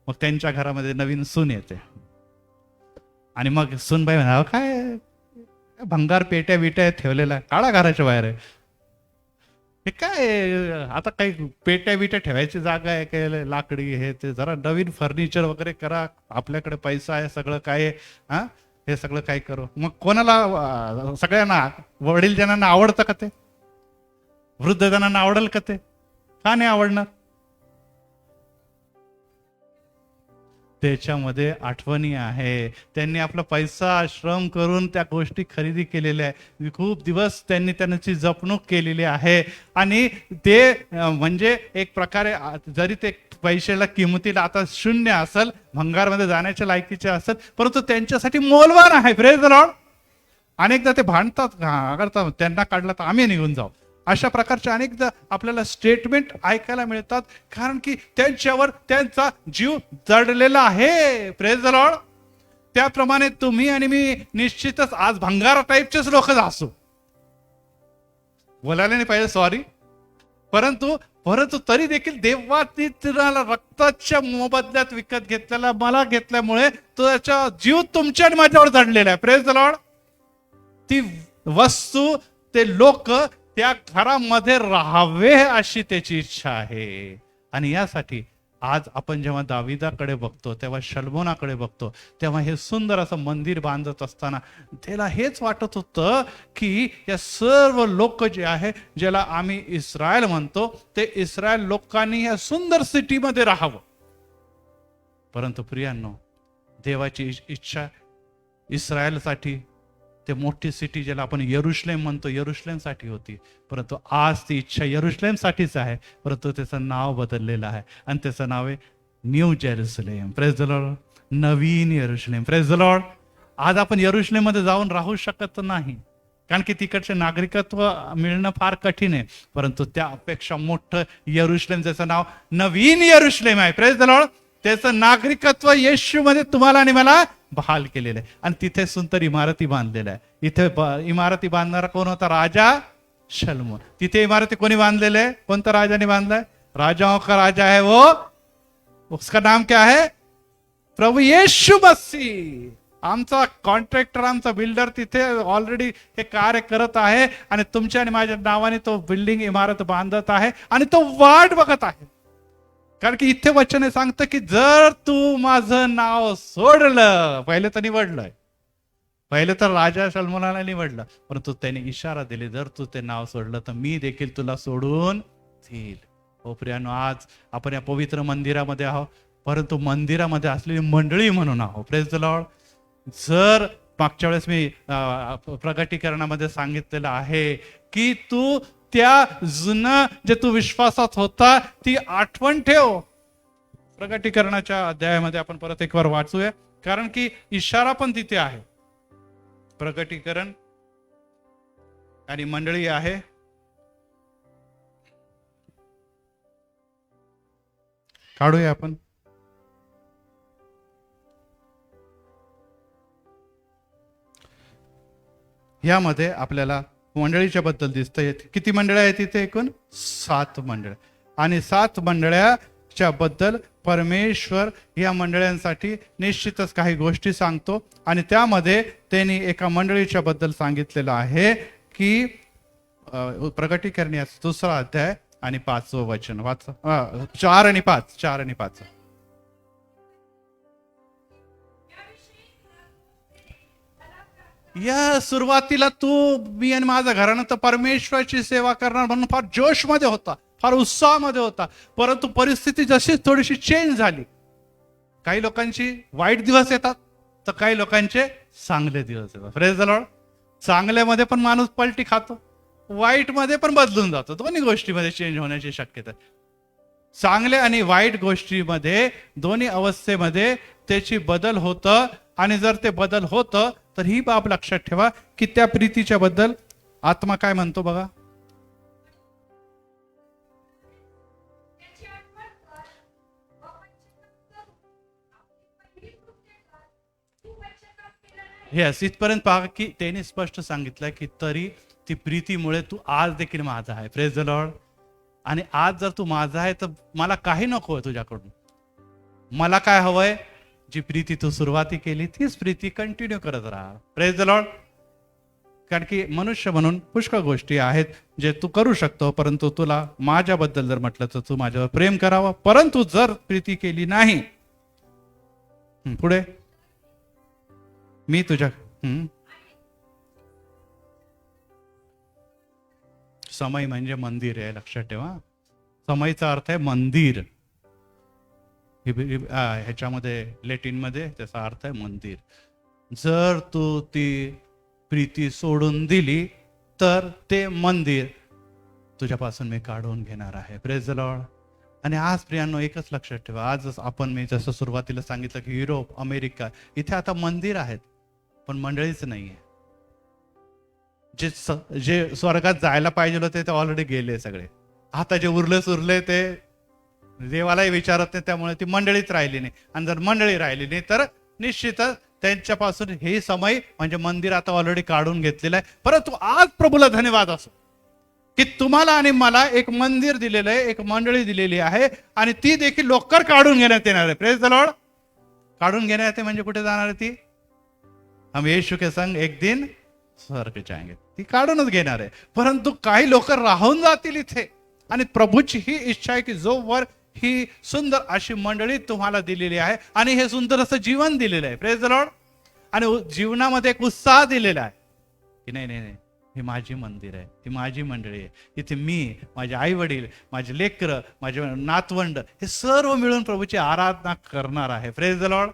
मग त्यांच्या घरामध्ये नवीन सून येते आणि मग सूनबाई म्हणा काय भंगार पेट्या बिट्या ठेवलेला, काळा घराच्या बाहेर आहे. हे काय आता काही पेट्या बिट्या ठेवायची जागा आहे काय? लाकडी हे ते जरा नवीन फर्निचर वगैरे करा, आपल्याकडे पैसा आहे, सगळं काय आहे. हे सगळं काय करू? मग कोणाला सगळ्यांना वडील जणांना आवडतं का ते? वृद्ध जणांना आवडेल का ते? का नाही आवडणार? त्याच्यामध्ये आठवणी आहे. त्यांनी आपला पैसा श्रम करून त्या गोष्टी खरेदी केलेल्या आहे. खूप दिवस त्यांनी त्यांची जपणूक केलेली आहे आणि ते म्हणजे एक प्रकारे जरी ते पैशाला किमतीला आता शून्य असेल, भंगारमध्ये जाण्याच्या लायकीचे असेल, परंतु त्यांच्यासाठी मौल्यवान आहे. Praise the Lord. अनेकदा ते भांडतात करतात, त्यांना काढला तर आम्ही निघून जाऊ. अशा प्रकारचे अनेकदा आपल्याला स्टेटमेंट ऐकायला मिळतात, कारण की त्यांच्यावर त्यांचा जीव जडलेला आहे. Praise the Lord. त्याप्रमाणे तुम्ही आणि मी निश्चितच आज भंगारा टाईपचेच लोक असू. बोलायला नाही पाहिजे, सॉरी. परंतु तरी देखील देवानी तुम्हाला रक्ताच्या मोबदल्यात विकत घेतलेला, मला घेतल्यामुळे त्याचा जीव तुमच्या आणि माझ्यावर जडलेला आहे. Praise the Lord. ती वस्तू, ते लोक त्या घरामध्ये राहावे अशी त्याची इच्छा आहे. आणि यासाठी आज आपण जेव्हा दाविदाकडे बघतो, तेव्हा शल्मोनाकडे बघतो, तेव्हा हे सुंदर असं मंदिर बांधत असताना त्याला हेच वाटत होतं की या सर्व लोक जे आहे, ज्याला आम्ही इस्रायल म्हणतो, ते इस्रायल लोकांनी या सुंदर सिटीमध्ये राहावं. परंतु प्रियांनो, देवाची इच्छा इस्रायलसाठी, ते मोठी सिटी ज्याला आपण यरुशलेम म्हणतो, यरुशलेमसाठी होती. परंतु आज ती इच्छा यरुशलेमसाठीच आहे, परंतु त्याचं नाव बदललेलं आहे आणि त्याचं नाव आहे new Jerusalem. Praise the Lord. नवीन यरुशलेम. Praise the Lord. आज आपण यरुशलेममध्ये जाऊन राहू शकत नाही, कारण की तिकडचे नागरिकत्व मिळणं फार कठीण आहे. परंतु त्यापेक्षा मोठं यरुशलेम, ज्याचं नाव नवीन यरुशलेम आहे. Praise the Lord. त्याचं नागरिकत्व येशूमध्ये तुम्हाला आणि मला बहाल केलेलं आहे. आणि तिथे सुंदर इमारती बांधलेल्या आहे. इथे इमारती बांधणारा कोण होता? राजा शलोमोन. तिथे इमारती कोणी बांधलेले आहे? कोणत्या राजाने बांधलाय? राजाओं का राजा है वो, उसका नाम क्या है? प्रभू येशू मसीह. आमचा कॉन्ट्रॅक्टर, आमचा बिल्डर तिथे ऑलरेडी हे कार्य करत आहे आणि तुमच्या आणि माझ्या नावाने तो बिल्डिंग, इमारत बांधत आहे आणि तो वाट बघत आहे. कारण की इथे वचन सांगतं की जर तू माझं नाव सोडलं, पहिले तर निवडलंय, पहिले तर राजा शलोमोनाला निवडलं, परंतु त्याने इशारा दिली, जर तू ते नाव सोडलं तर मी देखील तुला सोडून देईल. हो प्रियानो, आज आपण या पवित्र मंदिरामध्ये आहोत, परंतु मंदिरामध्ये असलेली मंडळी म्हणून आहोत. Praise the Lord. जर मागच्या वेळेस मी प्रगटीकरणामध्ये सांगितलेलं आहे की तू त्या जुनं जे तू विश्वासात होता ती आठवण ठेव. प्रगटीकरणाच्या अध्यायामध्ये आपण परत एक वार वाचूया, कारण की इशारा पण तिथे आहे. प्रगटीकरण आणि मंडळी आहे. काढूया आपण. यामध्ये आपल्याला मंडळीच्या बद्दल दिसतंय. किती मंडळ आहेत तिथे? एकूण 7 मंडळ. आणि 7 मंडळाच्या बद्दल परमेश्वर या मंडळांसाठी निश्चितच काही गोष्टी सांगतो. आणि त्यामध्ये त्यांनी एका मंडळीच्या बद्दल सांगितलेलं आहे की प्रगटीकरण या 2रा अध्याय आणि 5वं वचन वाचा. 4 आणि 5. या सुरुवातीला तू, मी आणि माझा घराणं तर परमेश्वराची सेवा करणार म्हणून फार जोशमध्ये होता, फार उत्साहामध्ये होता. परंतु परिस्थिती जशी थोडीशी चेंज झाली. काही लोकांची वाईट दिवस येतात तर काही लोकांचे चांगले दिवस येतात. Praise the Lord. चांगल्यामध्ये पण माणूस पलटी खातो, वाईट मध्ये पण बदलून जातो. दोन्ही गोष्टीमध्ये चेंज होण्याची शक्यता. चांगल्या आणि वाईट गोष्टीमध्ये, दोन्ही अवस्थेमध्ये त्याची बदल होतं. आणि जर ते बदल होतं तर ही बाब लक्षात ठेवा की त्या प्रीतीच्या बद्दल आत्मा काय म्हणतो बघा. येस, इथपर्यंत पहा की त्याने स्पष्ट सांगितलं की तरी ती प्रीतीमुळे तू आज देखील माझा आहे. Praise the Lord. आणि आज जर तू माझा आहे तर मला काही नको आहे तुझ्याकडून. मला काय हवंय? जी प्रीती तू सुरुवाती केली तीच प्रीती कंटिन्यू करत राहा. Praise the Lord. कारण की मनुष्य म्हणून पुष्कळ गोष्टी आहेत जे तू करू शकतो, परंतु तुला माझ्याबद्दल जर म्हटलं तर तू माझ्यावर प्रेम करावं. परंतु जर प्रीती केली नाही, पुढे मी तुझ्या समय म्हणजे मंदिर आहे, लक्षात ठेवा. समयचा अर्थ आहे मंदिर. ह्याच्यामध्ये लॅटिन मध्ये त्याचा अर्थ आहे मंदिर. जर तू ती प्रीती सोडून दिली तर ते मंदिर तुझ्यापासून मी काढून घेणार आहे. Praise the Lord. आणि आज प्रियांनो एकच लक्षात ठेवा, आज आपण मी जसं सुरुवातीला सांगितलं की युरोप, अमेरिका इथे आता मंदिर आहेत पण मंडळीच नाहीये. जे स्वर्गात जायला पाहिजे होते ते ऑलरेडी गेले सगळे. आता जे उरले ते देवालाही विचारत नाही, त्यामुळे ती मंडळीच राहिली नाही. आणि जर मंडळी राहिली नाही तर निश्चितच त्यांच्यापासून हे समय म्हणजे मंदिर आता ऑलरेडी काढून घेतलेलं आहे. परंतु आज प्रभूला धन्यवाद असो की तुम्हाला आणि मला एक मंदिर दिलेलं आहे, एक मंडळी दिलेली आहे आणि ती देखील लवकर काढून घेण्यात येणार आहे. Praise the Lord. काढून घेण्यात येते म्हणजे कुठे जाणार आहे ती? हम येशू के संग एक दिन स्वर्ग जाएंगे. ती काढूनच घेणार आहे. परंतु काही लोक राहून जातील इथे. आणि प्रभूची ही इच्छा आहे की जोवर ही सुंदर अशी मंडळी तुम्हाला दिलेली आहे आणि हे सुंदर असं जीवन दिलेलं आहे. Praise the Lord. आणि जीवनामध्ये एक उत्साह दिलेला आहे की नाही नाही नाही हे माझी मंदिर आहे, ही माझी मंडळी आहे. इथे मी, माझे आई वडील, माझे लेकरं, माझे नातवंड हे सर्व मिळून प्रभूची आराधना करणार आहे. Praise the Lord.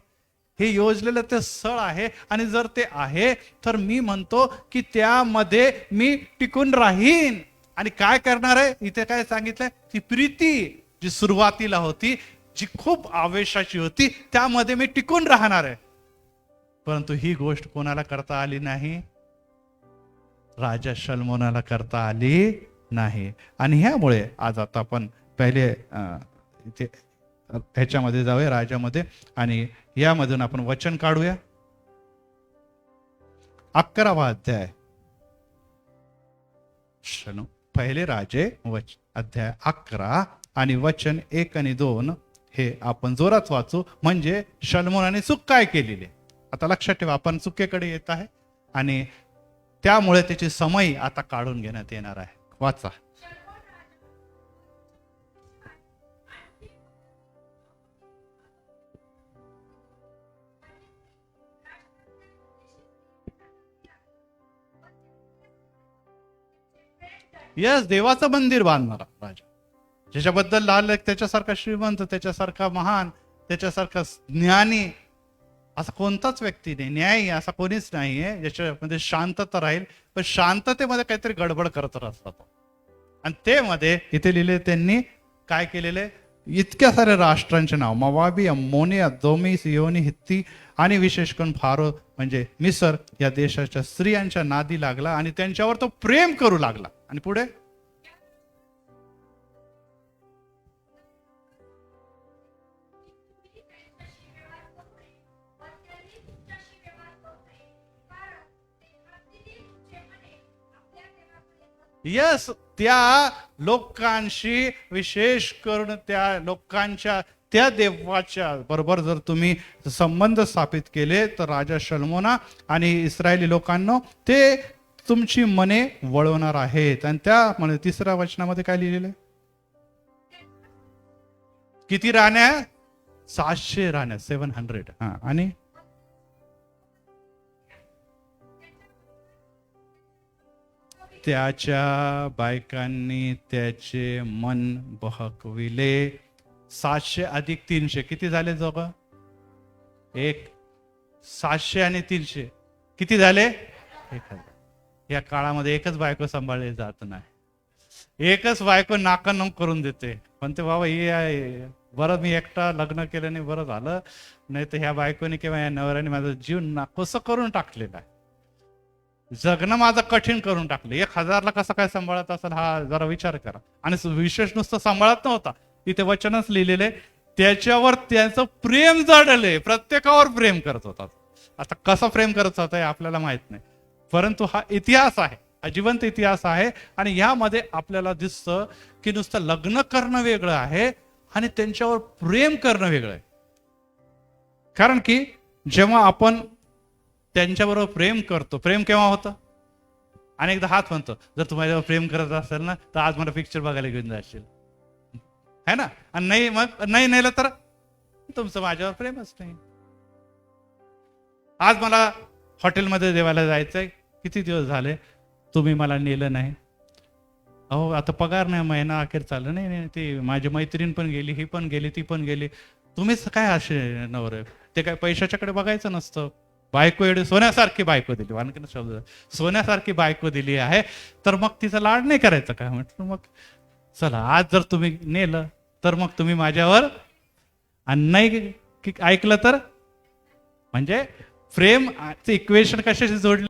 हे योजलेलं ते स्थळ आहे आणि जर ते आहे तर मी म्हणतो की त्यामध्ये मी टिकून राहीन. आणि काय करणार आहे, इथे काय सांगितलंय, ती प्रीती जी सुरुवातीला होती, जी खूप आवेशाची होती, त्यामध्ये मी टिकून राहणार आहे. परंतु ही गोष्ट कोणाला करता आली नाही? राजा शल्मोनाला करता आली नाही. आणि ह्यामुळे आज आता आपण पहिले इथे ह्याच्यामध्ये जाऊया, राजामध्ये, आणि यामधून आपण वचन काढूया. 11वा अध्याय, पहिले राजे अध्याय 11 आणि वचन 1 आणि 2 हे आपण जोरात वाचू. म्हणजे शल्मोनाने चूक काय केलेली. आता लक्षात ठेवा, आपण चुकीकडे येत आहे आणि त्यामुळे त्याची समय आता काढून घेण्यात येणार आहे. वाचा. यस, देवाचं मंदिर बांधणारा राजा, ज्याच्याबद्दल लाल त्याच्यासारखा श्रीमंत, त्याच्यासारखा महान, त्याच्यासारखा ज्ञानी असा कोणताच व्यक्ती नाही, न्यायी असा कोणीच नाहीये ज्याच्यामध्ये शांतता राहील. पण शांततेमध्ये काहीतरी गडबड करत राहतात. आणि ते मध्ये इथे लिहिले त्यांनी काय केलेले, इतक्या साऱ्या राष्ट्रांचे नाव, मवाबी, अम्मोनी, अदोमी, सियोनी, हित्ती आणि विशेष करून फारो म्हणजे मिसर या देशाच्या स्त्रियांच्या नादी लागला आणि त्यांच्यावर तो प्रेम करू लागला. आणि पुढे यस, त्या लोकांशी, विशेष करून त्या लोकांच्या, त्या देवाच्या बरोबर जर तुम्ही संबंध स्थापित केले तर राजा शल्मोना आणि इस्रायली लोकांना ते तुमची मने वळवणार आहेत. आणि त्यामुळे 3ऱ्या वचनामध्ये काय लिहिलेलं आहे, किती राण्या? 700 राण्या, 700. हा, आणि त्याच्या बायकांनी त्याचे मन बहकविले. 700 अधिक 300 किती झाले जोग? 700 आणि 300 किती झाले? 1000. या काळामध्ये एकच बायको सांभाळली जात नाही. एकच बायको नाकानूक करून देते. म्हणते बाबा हे बरं मी एकटा लग्न केलं नाही, बरं झालं, नाही तर ह्या बायकोने किंवा या नवऱ्याने माझं जीव नाकोसं करून टाकलेलं आहे. जगणं माझं कठीण करून टाकलं. 1000ला कसं काय सांभाळत असेल हा जरा विचार करा. आणि विशेष नुसतं सांभाळत नव्हता, इथे वचनच लिहिलेले, त्याच्यावर त्यांचं प्रेम जडले, प्रत्येकावर प्रेम करत होता. आता कसं प्रेम करत होता हे आपल्याला माहित नाही, परंतु हा इतिहास आहे, हा जिवंत इतिहास आहे. आणि यामध्ये आपल्याला दिसतं की नुसतं लग्न करणं वेगळं आहे आणि त्यांच्यावर प्रेम करणं वेगळं आहे. कारण की जेव्हा आपण त्यांच्याबरोबर प्रेम करतो, प्रेम केव्हा होतं? अनेकदा हात म्हणतो, जर तू माझ्यावर प्रेम करत असेल ना तर आज मला पिक्चर बघायला घेऊन जाशील, है ना? आणि नाही, मग नाही नेलं तर तुमचं माझ्यावर प्रेमच नाही. आज मला हॉटेलमध्ये जेवायला जायचंय, किती दिवस झाले तुम्ही मला नेलं नाही. अहो आता पगार नाही, महिना अखेर चाललं नाही, ती माझी मैत्रीण पण गेली, ही पण गेली, ती पण गेली. तुम्हीच काय असे नवरे, ते काय पैशाच्याकडे बघायचं नसतं. बायको एवढी सोन्यासारखी बायको दिली, आणखीन शब्द, सोन्यासारखी बायको दिली आहे, तर मग तिचा लाड नाही करायचा काय? म्हटलं मग चला, आज जर तुम्ही नेलं तर मग तुम्ही माझ्यावर, आणि नाही ऐकलं तर, म्हणजे प्रेम इक्वेशन कशाशी जोडले?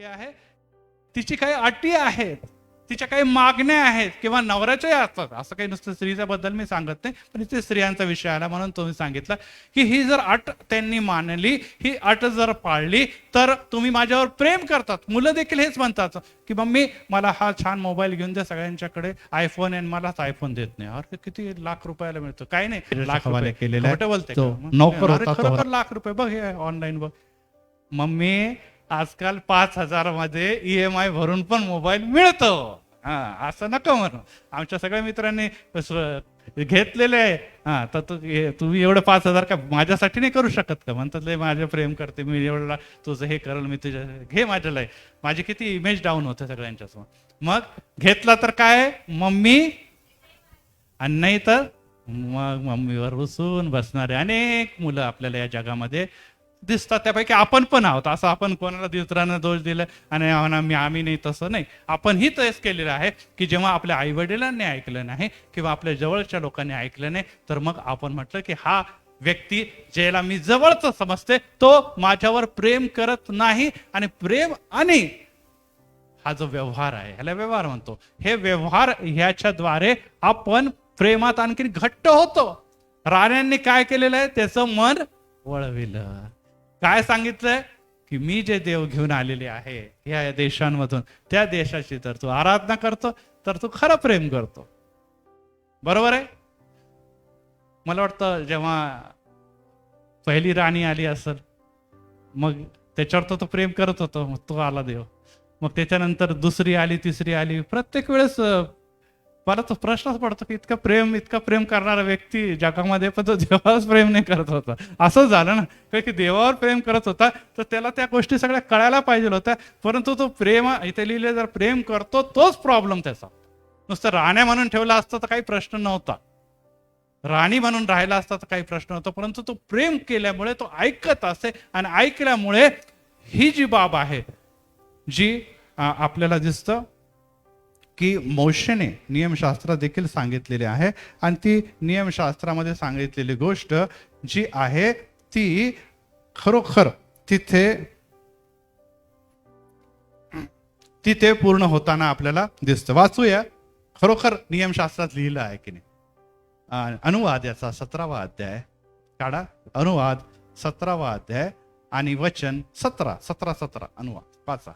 आहे तिची काही अटी आहेत. तिच्या काही मागण्या आहेत किंवा नवऱ्याच्याही असतात, असं काही नुसतं स्त्रीच्या बद्दल मी सांगत नाही, पण इथे स्त्रियांचा विषय आला म्हणून तुम्ही सांगितलं की ही जर अट त्यांनी मानली, ही अट जर पाळली तर तुम्ही माझ्यावर प्रेम करतात. मुलं देखील हेच म्हणतात की मम्मी मला हा छान मोबाईल घेऊन द्या, सगळ्यांच्याकडे आयफोन आहे, मलाच आयफोन देत नाही. अरे किती लाख रुपयाला मिळतो, काही नाही, लाख रुपये केलेले नोकर होता, खरोखर लाख रुपये बघ हे ऑनलाईन बघ. मम्मी आजकाल 5,000 मध्ये EMI भरून पण मोबाईल मिळतो. हा, असं नका म्हणू. आमच्या सगळ्या मित्रांनी घेतलेले आहे. हा, तर तुम्ही एवढं 5,000 का माझ्यासाठी नाही करू शकत का? म्हणतात लय माझे प्रेम करते मी, एवढं तुझं हे करेल मी, तुझ्या घे माझ्याला. माझी किती इमेज डाऊन होते सगळ्यांच्या समोर. मग घेतला तर काय मम्मी, आणि नाही तर मग मम्मीवर रुसून बसणारे अनेक मुलं आपल्याला या जगामध्ये दिसतात. त्यापैकी आपण पण आहोत. असं आपण कोणाला दुसऱ्यांना दोष दिला आणि आम्ही नाही, तसं नाही. आपण ही तेच केलेलं आहे की जेव्हा आपल्या आई वडिलांनी ऐकलं नाही किंवा आपल्या जवळच्या लोकांनी ऐकलं नाही, तर मग आपण म्हटलं की हा व्यक्ती ज्याला मी जवळच समजते तो माझ्यावर प्रेम करत नाही. आणि प्रेम आणि हा जो व्यवहार आहे ह्याला व्यवहार म्हणतो. हे व्यवहार ह्याच्याद्वारे आपण प्रेमात आणखी घट्ट होतो. राण्यांनी काय केलेलं आहे, त्याचं मन वळविलं. काय सांगितलंय की मी जे देव घेऊन आलेले आहे या देशांमधून, त्या देशाची तर तू आराधना करतो, तर तू खरं प्रेम करतो. बरोबर आहे. मला वाटतं जेव्हा पहिली राणी आली असेल, मग त्याच्यावर तो प्रेम करत होतो, मग तो आला देव. मग त्याच्यानंतर दुसरी आली, तिसरी आली. प्रत्येक वेळेस मला तो प्रश्नच पडतो की इतका प्रेम करणारा व्यक्ती जगामध्ये, पण तो देवावर प्रेम नाही करत होता. असं झालं ना, कारण की देवावर प्रेम करत होता तर त्याला त्या गोष्टी सगळ्या कळायला पाहिजे होत्या. परंतु तो प्रेम इथे लिहिले जर प्रेम करतो तोच प्रॉब्लेम त्याचा. नुसतं राण्या म्हणून ठेवला असतं तर काही प्रश्न नव्हता, राणी म्हणून राहिला असता तर काही प्रश्न नव्हता. परंतु तो प्रेम केल्यामुळे तो ऐकत असे, आणि ऐकल्यामुळे ही जी बाब आहे जी आपल्याला दिसतं की मोशेने नियमशास्त्र देखील सांगितलेले आहे. आणि ती नियमशास्त्रामध्ये सांगितलेली गोष्ट जी आहे ती खरोखर तिथे पूर्ण होताना आपल्याला दिसतं. वाचूया. खरोखर नियमशास्त्रात लिहिलं आहे की नाही. अनुवाद याचा 17वा अध्याय काढा. अनुवाद 17वा अध्याय आणि वचन 17 अनुवाद वाचा.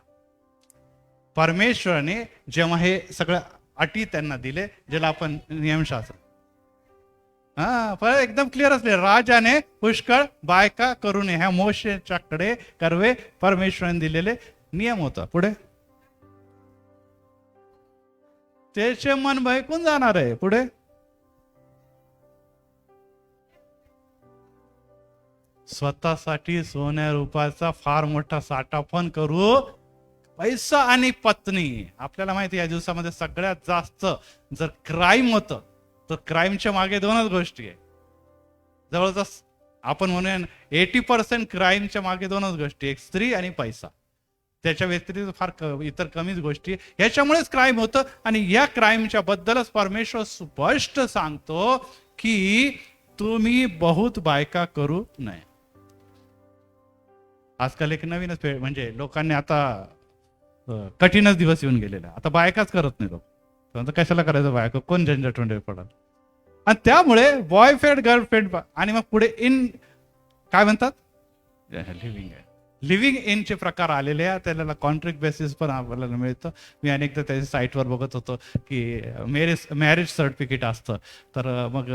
परमेश्वराने जेव्हा हे सगळं अटी त्यांना दिले, ज्याला आपण नियमशास्त्र, एकदम क्लिअर असले, राजाने पुष्कळ बायका करू नये, ह्या मोशेच्याकडे कर्वे परमेश्वराने दिलेले नियम होता. पुढे त्याचे मन भयकून जाणार आहे. पुढे स्वतःसाठी सोन्या रूपाचा फार मोठा साठा पण करू, पैसा आणि पत्नी. आपल्याला माहिती या दिवसामध्ये सगळ्यात जास्त जर क्राईम होतं तर क्राईमच्या मागे दोनच गोष्टी आहे. जवळजवळ आपण म्हणूया 80% क्राईमच्या मागे दोनच गोष्टी, एक स्त्री आणि पैसा. त्याच्या व्यतिरिक्त फार इतर कमीच गोष्टी. ह्याच्यामुळेच क्राईम होतं. आणि या क्राईमच्या बद्दलच परमेश्वर स्पष्ट सांगतो की तुम्ही बहुत बायका करू नये. आजकाल एक नवीनच म्हणजे लोकांनी आता कठीणच दिवस येऊन गेलेला. आता बायकाच करत नाही लोक. कशाला करायचं बायका, कोण झंझट पडल. आणि त्यामुळे बॉयफ्रेंड गर्लफ्रेंड आणि मग पुढे इन काय म्हणतात, लिव्हिंग इनचे प्रकार आलेले आहे. त्याला कॉन्ट्रॅक्ट बेसिस पण आपल्याला मिळतं. मी अनेकदा त्याच्या साईटवर बघत होतो की मॅरेज सर्टिफिकेट असतं, तर मग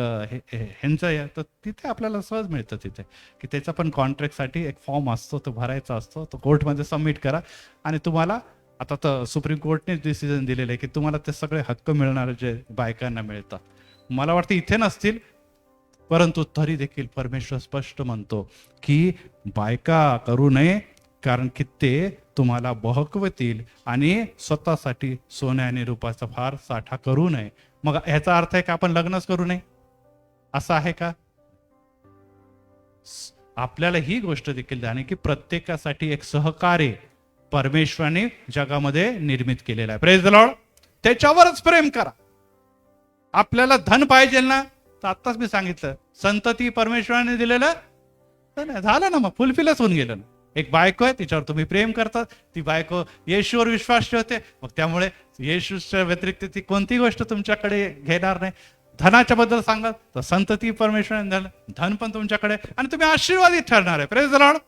ह्यांचं तर तिथे आपल्याला सहज मिळतं तिथे की त्याचा पण कॉन्ट्रॅक्टसाठी एक फॉर्म असतो, तो भरायचा असतो, तो कोर्टमध्ये सबमिट करा आणि तुम्हाला आता तर सुप्रीम कोर्टने डिसिजन दिलेलं आहे की तुम्हाला ते सगळे हक्क मिळणार जे बायकांना मिळतात. मला वाटतं इथे नसतील, परंतु तरी देखील परमेश्वर स्पष्ट म्हणतो की बायका करू नये, कारण की ते तुम्हाला बहकवतील आणि स्वतःसाठी सोन्या आणि रूपाचा फार साठा करू नये. मग ह्याचा अर्थ आहे की आपण लग्नच करू नये असं आहे का? आपल्याला ही गोष्ट देखील जाणे की प्रत्येकासाठी एक सहकार्य परमेश्वराने जगामध्ये निर्मित केलेला आहे. Praise the Lord. त्याच्यावरच प्रेम करा. आपल्याला धन पाहिजे ना, तर आत्ताच मी सांगितलं संतती परमेश्वराने दिलेलं झालं ना, मग फुलफिलच होऊन गेलं ना. एक बायको आहे, तिच्यावर तुम्ही प्रेम करतात, ती बायको येशूवर विश्वास ठेवते, मग त्यामुळे येशूच्या व्यतिरिक्त ती कोणती गोष्ट तुमच्याकडे घेणार नाही. धनाच्या बद्दल सांगा तर संतती परमेश्वराने धन पण तुमच्याकडे आणि तुम्ही आशीर्वादित ठरणार आहे. Praise the Lord.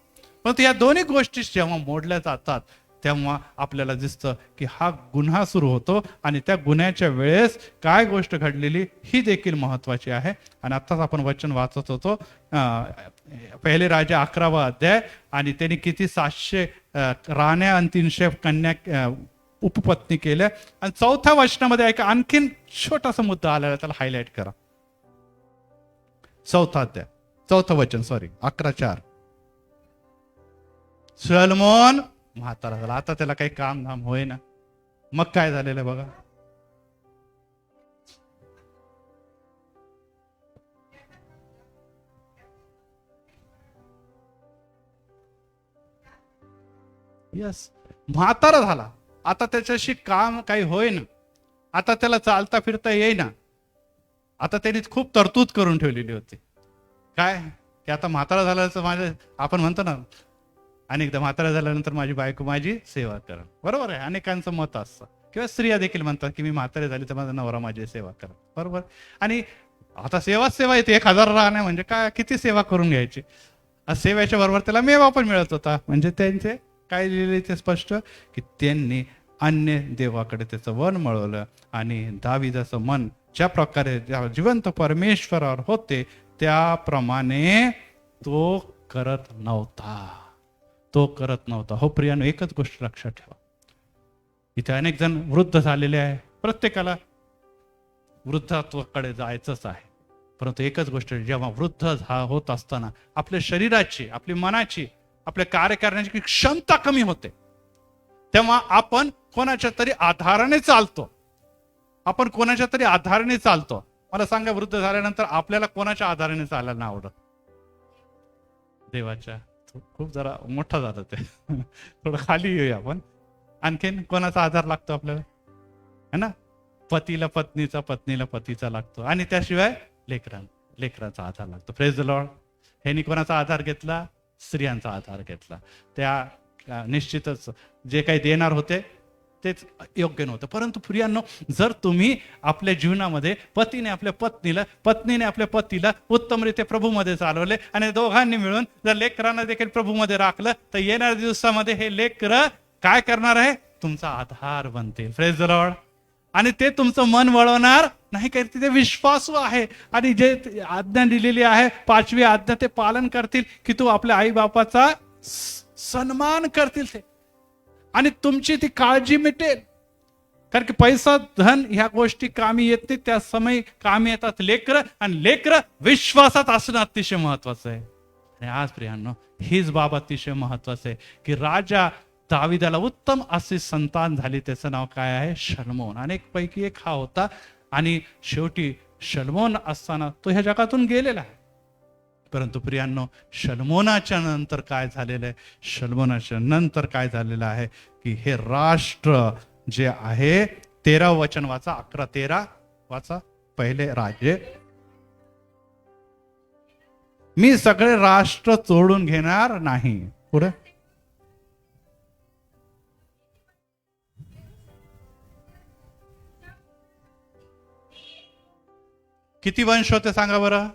परंतु या दोन्ही गोष्टी जेव्हा मोडल्या जातात तेव्हा आपल्याला दिसतं की हा गुन्हा सुरू होतो आणि त्या गुन्ह्याच्या वेळेस काय गोष्ट घडलेली ही देखील महत्वाची आहे. आणि आत्ताच आपण वचन वाचत होतो पहिले राजा 11वा अध्याय, आणि त्यांनी किती 700 राण्या आणि 300 कन्या उपपत्नी केल्या. आणि 4थ्या वचनामध्ये ऐका आणखीन छोटासा मुद्दा आलेला, त्याला हायलाइट करा. 4था अध्याय 4थं वचन 11:4. सलमोन म्हातारा झाला, आता त्याला काही काम धाम होईना. मग काय झालेलं बघा. यस, म्हातारा झाला, आता त्याच्याशी काम काही होईना, आता त्याला चालता फिरता येईना. आता त्यांनी खूप तरतूद करून ठेवलेली होती. काय की आता म्हातारा झाल्याचं माझं, आपण म्हणतो ना अनेकदा म्हातारा झाल्यानंतर माझी बायको माझी सेवा करा. बरोबर आहे, अनेकांचं मत असतं, किंवा स्त्रिया देखील म्हणतात की मी म्हातारे झाली तर माझा नवरा माझी सेवा करा. बरोबर. आणि आता सेवा येते, 1000 राहणे म्हणजे काय, किती सेवा करून घ्यायची. सेवेच्या बरोबर त्याला मेवा पण मिळत होता. म्हणजे त्यांचे काय लिहिले ते स्पष्ट की त्यांनी अन्य देवाकडे त्याचं मन वळवलं आणि दाविदाचं मन ज्या प्रकारे जिवंत परमेश्वरावर होते त्याप्रमाणे तो करत नव्हता. हो प्रियानो, एकच गोष्ट लक्षात ठेवा, इथे अनेक जण वृद्ध झालेले आहे, प्रत्येकाला वृद्धत्वाकडे जायचंच आहे. परंतु एकच गोष्ट, जेव्हा वृद्ध होत असताना आपल्या शरीराची, आपली मनाची, आपल्या कार्य करण्याची क्षमता कमी होते, तेव्हा आपण कोणाच्या तरी आधाराने चालतो. मला सांगा, वृद्ध झाल्यानंतर आपल्याला कोणाच्या आधाराने चालायला नाही आवडत? देवाच्या. खूप जरा मोठा झालं ते थोडं खाली येऊया आपण. आणखीन कोणाचा आधार लागतो आपल्याला, है ना? पतीला पत्नीचा, पत्नीला पतीचा लागतो, आणि त्याशिवाय लेकरांचा आधार लागतो. Praise the Lord. ह्यांनी कोणाचा आधार घेतला? स्त्रियांचा आधार घेतला. त्या निश्चितच जे काही देणार होते तेच योग्य नव्हतं. परंतु प्रियांनो, जर तुम्ही आपल्या जीवनामध्ये पतीने आपल्या पत्नीला, पत्नीने आपल्या पतीला उत्तमरित्या प्रभूमध्ये चालवले आणि दोघांनी मिळून जर लेकरांना देखील प्रभूमध्ये राखलं, तर येणाऱ्या दिवसामध्ये हे लेकरं काय करणार आहे? तुमचा आधार बनतील. Praise the Lord. आणि ते तुमचं मन वळवणार नाही, कारण ते विश्वासू आहे आणि जे आज्ञा दिलेली आहे 5वी आज्ञा ते पालन करतील, की तू आपल्या आई बापाचा सन्मान करतील ते, आणि तुमची ती काळजी मिटेल. कारण की पैसा, धन ह्या गोष्टी कामी येत नाही, त्या समय कामी येतात लेकरं, आणि लेकरं विश्वासात असणं अतिशय महत्वाचं आहे. आणि आज प्रियांनो, हीच बाब अतिशय महत्वाचं आहे की राजा दाविदाला उत्तम असे संतान झाले. त्याचं नाव काय आहे? शलमोन. अनेक पैकी एक हा होता, आणि शेवटी शलमोन असताना तो ह्या जगातून गेलेला आहे. परंतु प्रियांनो, शलमोनाच्या नंतर काय झालेलं आहे? शलमोनाच्या नंतर काय झालेलं आहे की हे राष्ट्र जे आहे, 13 वचन वाचा, 11-13 वाचा. पहिले राजे, मी सगळे राष्ट्र तोडून घेणार नाही. पुढे किती वंश होते सांगा बरं?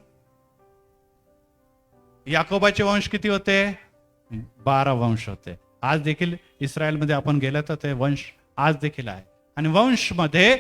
याकोबाचे वंश किती होते? 12 वंश होते. आज देखील इस्रायलमध्ये आपण गेलं तर ते वंश आज देखील आहे. आणि वंश मध्ये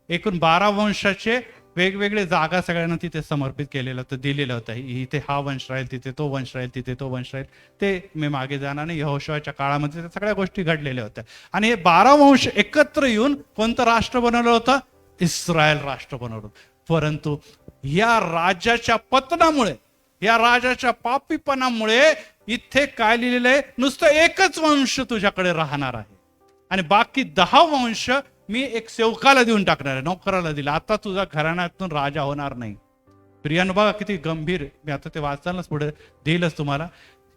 एकूण 12 वंशाचे वेगवेगळे जागा सगळ्यांना तिथे समर्पित केलेलं होतं, दिलेलं होतं. इथे हा वंश राहील, तिथे तो वंश राहील, तिथे तो वंश राहील. ते मी मागे जाणार नाही. यहोशुआच्या काळामध्ये त्या सगळ्या गोष्टी घडलेल्या होत्या. आणि हे 12 वंश एकत्र येऊन कोणतं राष्ट्र बनवलं होतं? इस्रायल राष्ट्र बनवलं. परंतु या राजाच्या पतनामुळे, या राजाच्या पापीपणामुळे इथे काय लिहिलेलं आहे? नुसतं एकच वंश तुझ्याकडे राहणार आहे, आणि बाकी 10 वंश मी एक सेवकाला देऊन टाकणार आहे, नोकराला दिला. आता तुझा घराण्यातून राजा होणार नाही. प्रियानो, बघा किती गंभीर. मी आता ते वाचतानाच पुढे देईलच तुम्हाला,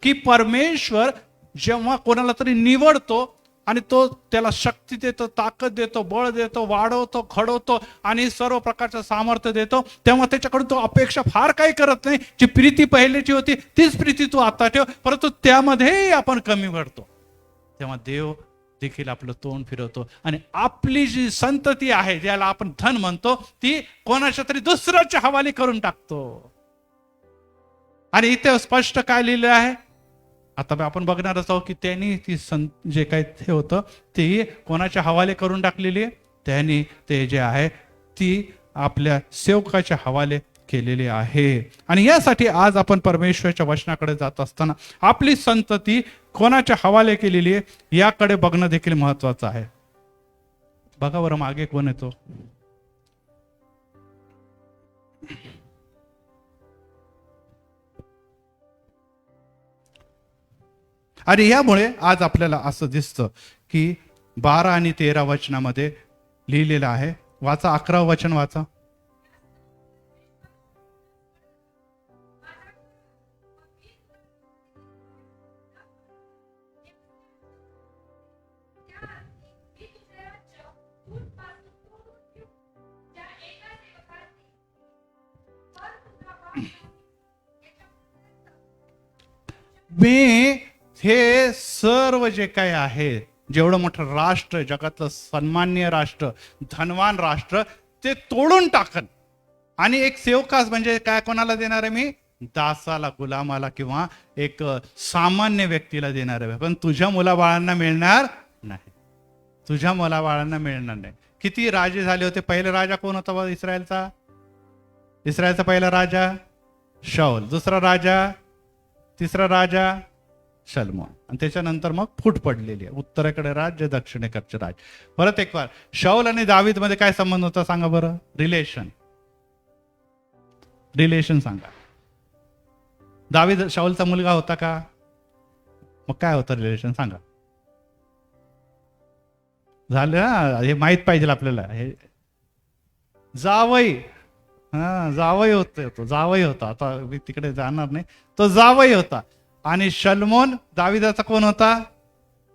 की परमेश्वर जेव्हा कोणाला तरी निवडतो आणि तो त्याला शक्ती देतो, ताकद देतो, बळ देतो, वाढवतो, घडवतो आणि सर्व प्रकारचं सामर्थ्य देतो, तेव्हा त्याच्याकडून तो अपेक्षा फार काही करत नाही. जी प्रीती पहिल्याची होती तीच प्रीती तू आता ठेव, परंतु त्यामध्ये आपण कमी घडतो. तेव्हा देव देखील आपलं तोंड फिरवतो आणि आपली जी संतती आहे, ज्याला आपण धन म्हणतो, ती कोणाच्या तरी दुसऱ्याच्या हवाली करून टाकतो. आणि इथे स्पष्ट काय लिहिलं आहे, आता आपण बघणारच आहोत की त्यांनी ती जे काही हे होतं ते कोणाच्या हवाले करून टाकलेली आहे. त्यांनी ते जे आहे ती आपल्या सेवकाच्या हवाले केलेली आहे. आणि यासाठी आज आपण परमेश्वराच्या वचनाकडे जात असताना आपली संतती कोणाच्या हवाले केलेली आहे याकडे बघणं देखील महत्वाचं आहे. बघा बरं मागे कोण येतो. आणि यामुळे आज आपल्याला असं दिसतं की 12 आणि 13 वचनामध्ये लिहिलेलं आहे. वाचा 11 वचन वाचा. मी हे सर्व जे काही आहे, जेवढं मोठं राष्ट्र, जगातलं सन्मान्य राष्ट्र, धनवान राष्ट्र, ते तोडून टाकन आणि एक सेवकास म्हणजे काय कोणाला देणार आहे मी? दासाला, गुलामाला किंवा एक सामान्य व्यक्तीला देणार आहे. पण तुझ्या मुलाबाळांना मिळणार नाही. तुझ्या मुलाबाळांना मिळणार नाही. किती राजे झाले होते? पहिला राजा कोण होता बघ इस्रायलचा? इस्रायलचा पहिला राजा शाऊल, दुसरा राजा, तिसरा राजा शल्मोन, आणि त्याच्यानंतर मग फूट पडलेली आहे. उत्तरेकडे राज्य, दक्षिणेकडचे राज्य. परत एक बार, शाऊल आणि दावीद मध्ये काय संबंध होता सांगा बरं? रिलेशन सांगा. दावीद शाऊलचा मुलगा होता का? मग काय होतं रिलेशन सांगा. झालं हे माहित पाहिजे आपल्याला. हे जावई, जावई तो जावई होता. आता मी तिकडे जाणार नाही. तो जावई होता. आणि शल्मोन दाविदाचा कोण होता?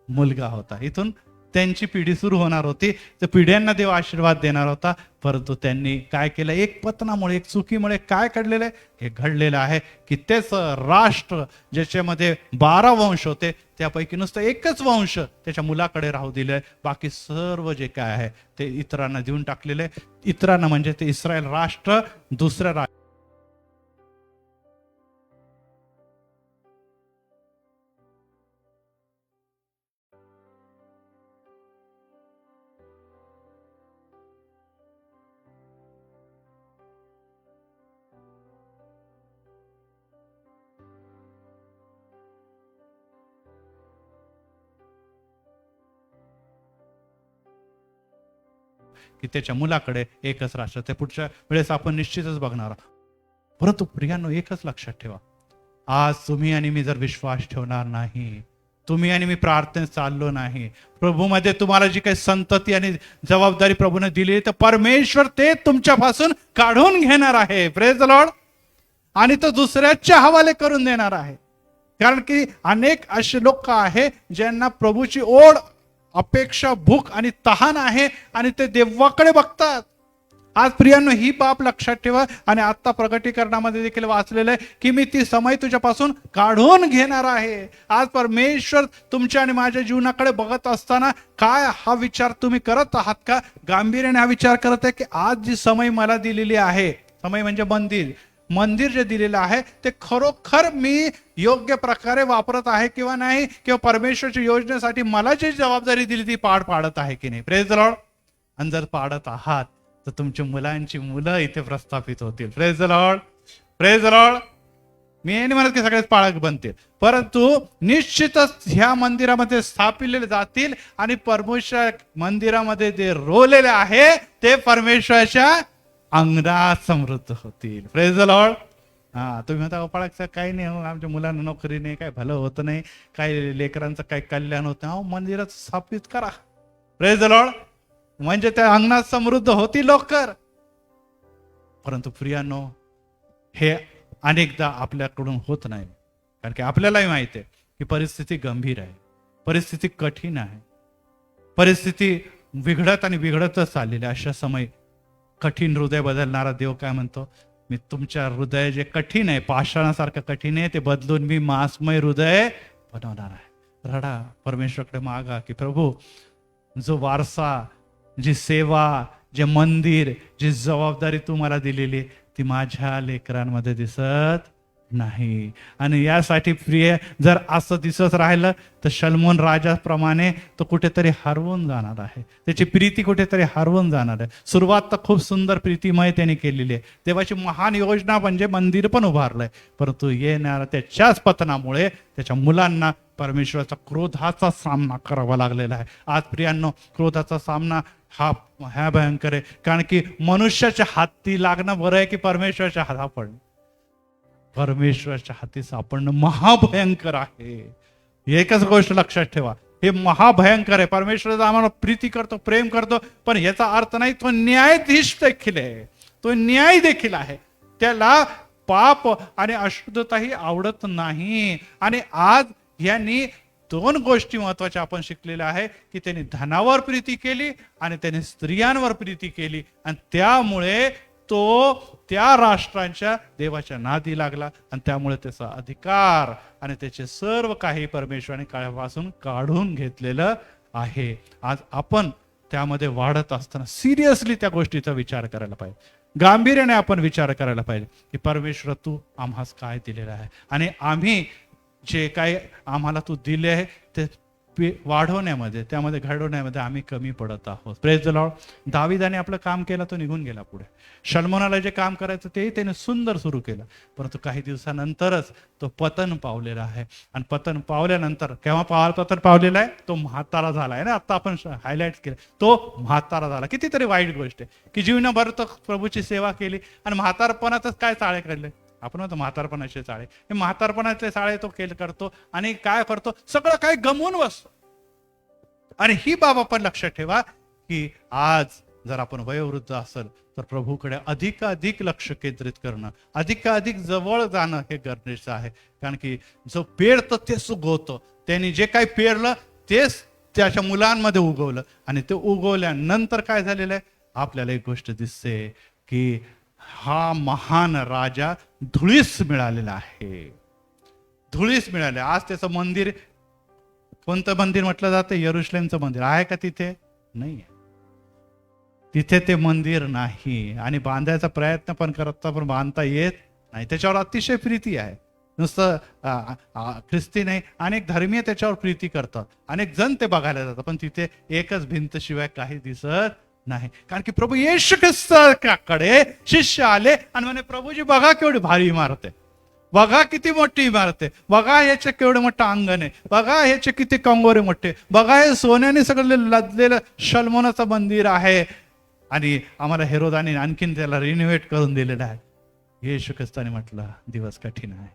मुलगा होता. इथून त्यांची पिढी सुरू होणार होती. तर पिढ्यांना देव आशीर्वाद देणार होता. परंतु त्यांनी काय केलं? एक पतनामुळे, एक चुकीमुळे काय घडलेलं आहे? हे घडलेलं आहे की तेच राष्ट्र ज्याच्यामध्ये 12 वंश होते त्यापैकी नुसतं एकच वंश त्याच्या मुलाकडे राहू दिलंय. बाकी सर्व जे काय आहे ते इतरांना देऊन टाकलेलं आहे. इतरांना म्हणजे ते इस्रायल राष्ट्र दुसऱ्या राष्ट्र की त्याच्या मुलाकडे एकच राष्ट्र. ते पुढच्या वेळेस आपण निश्चितच बघणार. परंतु प्रियांनो एकच लक्षात ठेवा, आज तुम्ही आणि मी जर विश्वास ठेवणार नाही, तुम्ही आणि मी प्रार्थनेत चाललो नाही, प्रभूमध्ये तुम्हाला जी काही संतती आणि जबाबदारी प्रभूने दिली तर परमेश्वर ते तुमच्यापासून काढून घेणार आहे. Praise the Lord. आणि तो दुसऱ्याच्या हवाले करून देणार आहे. कारण की अनेक असे लोक आहे ज्यांना प्रभूची ओढ, अपेक्षा, भूक आणि तहान आहे आणि ते देवाकडे बघतात. आज प्रियांनो ही बाब लक्षात ठेवा. आणि आता प्रगटीकरणामध्ये देखील वाचलेलं आहे की मी ती समय तुझ्यापासून काढून घेणार आहे. आज परमेश्वर तुमच्या आणि माझ्या जीवनाकडे बघत असताना काय हा विचार तुम्ही करत आहात का? गांभीर्याने हा विचार करत आहे की आज जी समय मला दिलेली आहे, समय म्हणजे मंदिर जे दिलेलं आहे ते खरोखर मी योग्य प्रकारे वापरत आहे किंवा नाही, किंवा परमेश्वरच्या योजनेसाठी मला जी जबाबदारी दिली ती पार पाडत आहे की नाही. Praise the Lord. आणि जर पाडत आहात तर तुमच्या मुलांची मुलं इथे प्रस्थापित होतील. Praise the Lord. Praise the Lord. मी नाही म्हणत की सगळेच पाळक बनतील, परंतु निश्चितच ह्या मंदिरामध्ये स्थापिले जातील आणि परमेश्वर मंदिरामध्ये जे रोवलेले आहे ते परमेश्वराच्या अंगणात समृद्ध होतील. Praise the Lord. तुम्ही म्हणता पाळकचं काही नाही हो, आमच्या मुलांना नोकरी नाही, काय भलं होतं नाही, काही लेकरांचं काही कल्याण होत नाही. मंदिरात स्थापित करा. Praise the Lord. म्हणजे त्या अंगणात समृद्ध होती लवकर. परंतु प्रियांनो हे अनेकदा आपल्याकडून होत नाही. कारण की आपल्यालाही माहिती आहे की परिस्थिती गंभीर आहे, परिस्थिती कठीण आहे. परिस्थिती बिघडत आणि बिघडतच चाललेली अशा समय कठीण हृदय बदलणारा देव काय म्हणतो, मी तुमच्या हृदय जे कठीण आहे, पाषाणासारखं कठीण आहे, ते बदलून मी मांसमय हृदय बनवणार आहे. रडा, परमेश्वरकडे मागा की प्रभू, जो वारसा, जी सेवा, जे मंदिर, जी जबाबदारी तू मला दिलेली ती माझ्या लेकरांमध्ये दिसत नाही. आणि यासाठी प्रिय, जर असं दिसत राहिलं तर शल्मोन राजाप्रमाणे तो कुठेतरी हरवून जाणार आहे. त्याची प्रीती कुठेतरी हरवून जाणार आहे. सुरुवात तर खूप सुंदर प्रीतीमय त्याने केलेली आहे. देवाची महान योजना म्हणजे मंदिर पण उभारलंय, परंतु येणाऱ्या त्याच्याच पतनामुळे त्याच्या मुलांना परमेश्वराचा क्रोधाचा सामना करावा लागलेला आहे. आज प्रियांनो, क्रोधाचा सामना हा भयंकर आहे. कारण की मनुष्याच्या हाती लागणं बरं आहे की परमेश्वराच्या हातात पडणं? परमेश्वराच्या हाती सापडणं महाभयंकर आहे. एकच गोष्ट लक्षात ठेवा, हे महाभयंकर आहे. परमेश्वर आम्हाला प्रीती करतो, प्रेम करतो, पण याचा अर्थ नाही तो न्यायाधीश देखील आहे, तो न्याय देखील आहे. त्याला पाप आणि अशुद्धताही आवडत नाही. आणि आज यांनी दोन गोष्टी महत्वाच्या आपण शिकलेल्या आहे की त्यांनी धनावर प्रीती केली आणि त्यांनी स्त्रियांवर प्रीती केली, आणि त्यामुळे तो त्या राष्ट्रांच्या देवाच्या नादी लागला, आणि त्यामुळे त्याचा अधिकार आणि त्याचे सर्व काही परमेश्वराने काळापासून काढून घेतलेलं आहे. आज आपण त्यामध्ये वाढत असताना सिरियसली त्या गोष्टीचा विचार करायला पाहिजे, गांभीर्याने आपण विचार करायला पाहिजे की परमेश्वर तू आम्हास काय दिलेलं आहे, आणि आम्ही जे काही आम्हाला तू दिले आहे ते वाढवण्यामध्ये, त्यामध्ये घडवण्यामध्ये आम्ही कमी पडत आहोत. Praise the Lord. दाविदाने आपलं काम केलं, तो निघून गेला पुढे. शल्मोनाला जे काम करायचं तेही त्याने सुंदर सुरू केलं, परंतु काही दिवसानंतरच तो पतन पावलेला आहे. आणि पतन पावल्यानंतर, केव्हा पतन पावलेला आहे? तो म्हातारा झाला आहे ना, आता आपण हायलाइट केलं, तो म्हातारा झाला. कितीतरी वाईट गोष्ट आहे की जीवनाभर तो प्रभूची सेवा केली आणि म्हातारपणातच काय चाळे काढले. आपण म्हणतो म्हातारपणाचे चाळे, हे म्हातारपणाचे चाळे तो करतो आणि काय करतो, सगळं काही गमवून बसतो. आणि ही बाब आपण लक्षात ठेवा की आज जर आपण वयोवृद्ध असेल तर प्रभूकडे अधिकाधिक लक्ष केंद्रित करणं, अधिकाधिक जवळ जाणं हे गरजेचं आहे. कारण की जो पेरतो तेच उगवतो. त्यांनी जे काही पेरलं तेच त्याच्या मुलांमध्ये उगवलं, आणि ते उगवल्यानंतर काय झालेलं आहे, आपल्याला एक गोष्ट दिसते की हा महान राजा धुळीस मिळालेला आहे, धुळीस मिळाले. आज त्याचं मंदिर, कोणतं मंदिर म्हटलं जातं? यरुशलेमचं मंदिर आहे का तिथे? नाही, तिथे ते मंदिर नाही. आणि बांधायचा प्रयत्न पण करता, पण बांधता येत नाही. त्याच्यावर अतिशय प्रीती आहे. नुसतं ख्रिस्ती नाही, अनेक धर्मीय त्याच्यावर प्रीती करतात, अनेक जण ते बघायला जातात, पण तिथे एकच भिंत शिवाय काही दिसत नाही. कारण की प्रभू येशू ख्रिस्ताकडे शिष्य आले आणि म्हणे, प्रभूजी बघा केवढी भारी इमारत आहे, बघा किती मोठी इमारत आहे, बघा याचे केवढं मोठं अंगण आहे, बघा याचे किती कंगोरे मोठे, बघा हे सोन्याने सगळं लदलेलं शल्मोनाचं मंदिर आहे. आणि आम्हाला हेरोदाने आणखीन त्याला रिनोव्हेट करून दिलेलं आहे. येशू ख्रिस्ताने म्हटलं, दिवस कठीण आहे,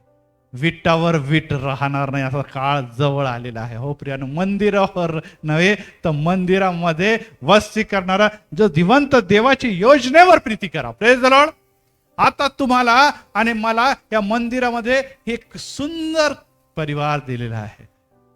विटावर वीट राहणार नाही, असा काळ जवळ आलेला आहे. हो प्रियानो, मंदिरावर नव्हे तर मंदिरामध्ये वस्ती करणारा जो जिवंत देवाची योजनेवर प्रीती करा. Praise the Lord. आता तुम्हाला आणि मला या मंदिरामध्ये एक सुंदर परिवार दिलेला आहे,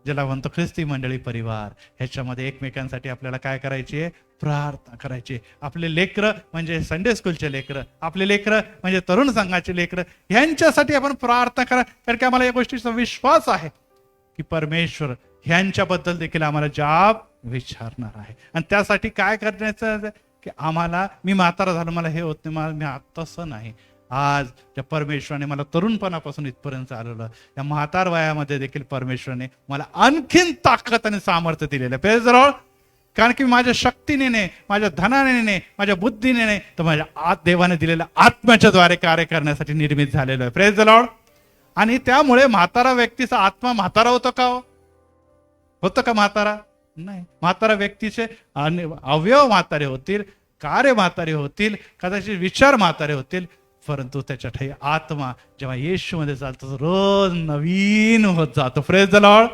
ज्याला म्हणतो ख्रिस्ती मंडळी परिवार. ह्याच्यामध्ये एकमेकांसाठी आपल्याला काय करायची? प्रार्थना करायची. आपले लेकरं म्हणजे संडे स्कूलचे लेकरं, आपले लेकरं म्हणजे तरुण संघाचे लेकरं, ह्यांच्यासाठी आपण प्रार्थना करा. कारण की आम्हाला या गोष्टीचा विश्वास आहे की परमेश्वर ह्यांच्याबद्दल देखील आम्हाला जाब विचारणार आहे. आणि त्यासाठी काय करण्याचं की आम्हाला, मी म्हातारा झालो, मला हे होत नाही, मला मी तसं नाही. आज त्या परमेश्वराने मला तरुणपणापासून इथपर्यंत आलेलं, या म्हातार वयामध्ये देखील परमेश्वराने मला आणखीन ताकद आणि सामर्थ्य दिलेलं. Praise the Lord. कारण की माझ्या शक्तीने नाही, माझ्या धनाने नाही, माझ्या बुद्धीने नाही, तर माझ्या देवाने दिलेल्या आत्म्याच्या द्वारे कार्य करण्यासाठी निर्मित झालेलं आहे. Praise the Lord. आणि त्यामुळे म्हातारा व्यक्तीचा आत्मा म्हातारा होतो का? होतं का म्हातारा? नाही. म्हातारा व्यक्तीचे अवयव म्हातारे होतील, कार्य म्हातारे होतील, कदाचित विचार म्हातारे होतील, परंतु त्याच्या ठाई आत्मा जेव्हा येशू मध्ये चालतो रोज नवीन होत जातो. Praise the Lord.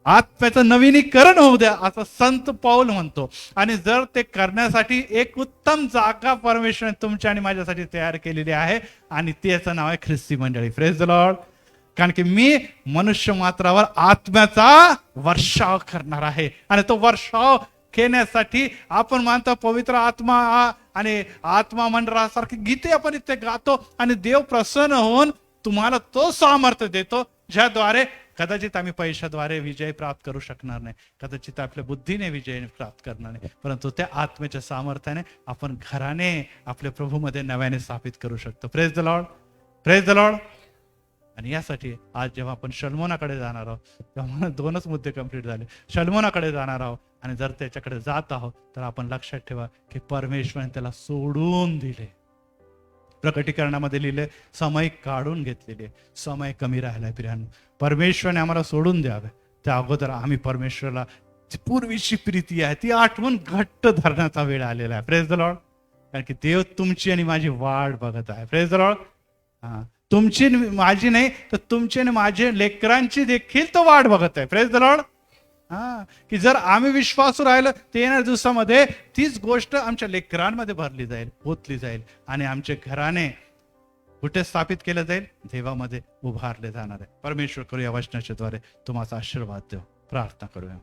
आत्म्याचं नवीनीकरण होऊ द्या असं संत पौल म्हणतो. आणि जर ते करण्यासाठी एक उत्तम जागा परमेश्वराने तुमच्या आणि माझ्यासाठी तयार केलेली आहे, आणि त्याचं नाव आहे ख्रिस्ती मंडळी. Praise the Lord. कारण की मी मनुष्य मात्रावर आत्म्याचा वर्षाव करणार आहे. आणि तो वर्षाव घेण्यासाठी आपण मानतो पवित्र आत्मा आणि आत्मा मंडळासारखी गीते आपण इथे गातो आणि देव प्रसन्न होऊन तुम्हाला तो सामर्थ्य देतो ज्याद्वारे कदाचित आम्ही पैशाद्वारे विजय प्राप्त करू शकणार नाही, कदाचित आपल्या बुद्धीने विजय प्राप्त करणार नाही, परंतु त्या आत्म्याच्या सामर्थ्याने आपण घराने आपल्या प्रभूमध्ये नव्याने स्थापित करू शकतो. Praise the Lord, praise the Lord. आणि यासाठी आज जेव्हा आपण शल्मोनाकडे जाणार आहोत तेव्हा 2च मुद्दे कंप्लीट झाले. शल्मोनाकडे जाणार आहोत आणि जर त्याच्याकडे जात आहोत तर आपण लक्षात ठेवा की परमेश्वराने त्याला सोडून दिले. प्रकटीकरणामध्ये लिहिले समय काढून घेतलेले, समय कमी राहिलाय प्रियांनो. परमेश्वराने आम्हाला सोडून द्यावे त्या अगोदर आम्ही परमेश्वराला पूर्वीची प्रीती आहे ती आठवण घट्ट धरण्याचा वेळ आलेला आहे. Praise the Lord. कारण की देव तुमची आणि माझी वाट बघत आहे. Praise the Lord. हा, तुमची माझी नाही तर तुमची आणि माझे लेकरांची देखील तो वाट बघत आहे. Praise the Lord. हा, की जर आम्ही विश्वासू राहिलो तर येणाऱ्या दिवसामध्ये तीच गोष्ट आमच्या लेकरांमध्ये भरली जाईल, पोचली जाईल आणि आमचे घराने कुठे स्थापित केलं जाईल? देवामध्ये उभारले जाणार आहे. परमेश्वर करू या वचनाच्या द्वारे तुम्हाला आशीर्वाद देव. प्रार्थना करूया.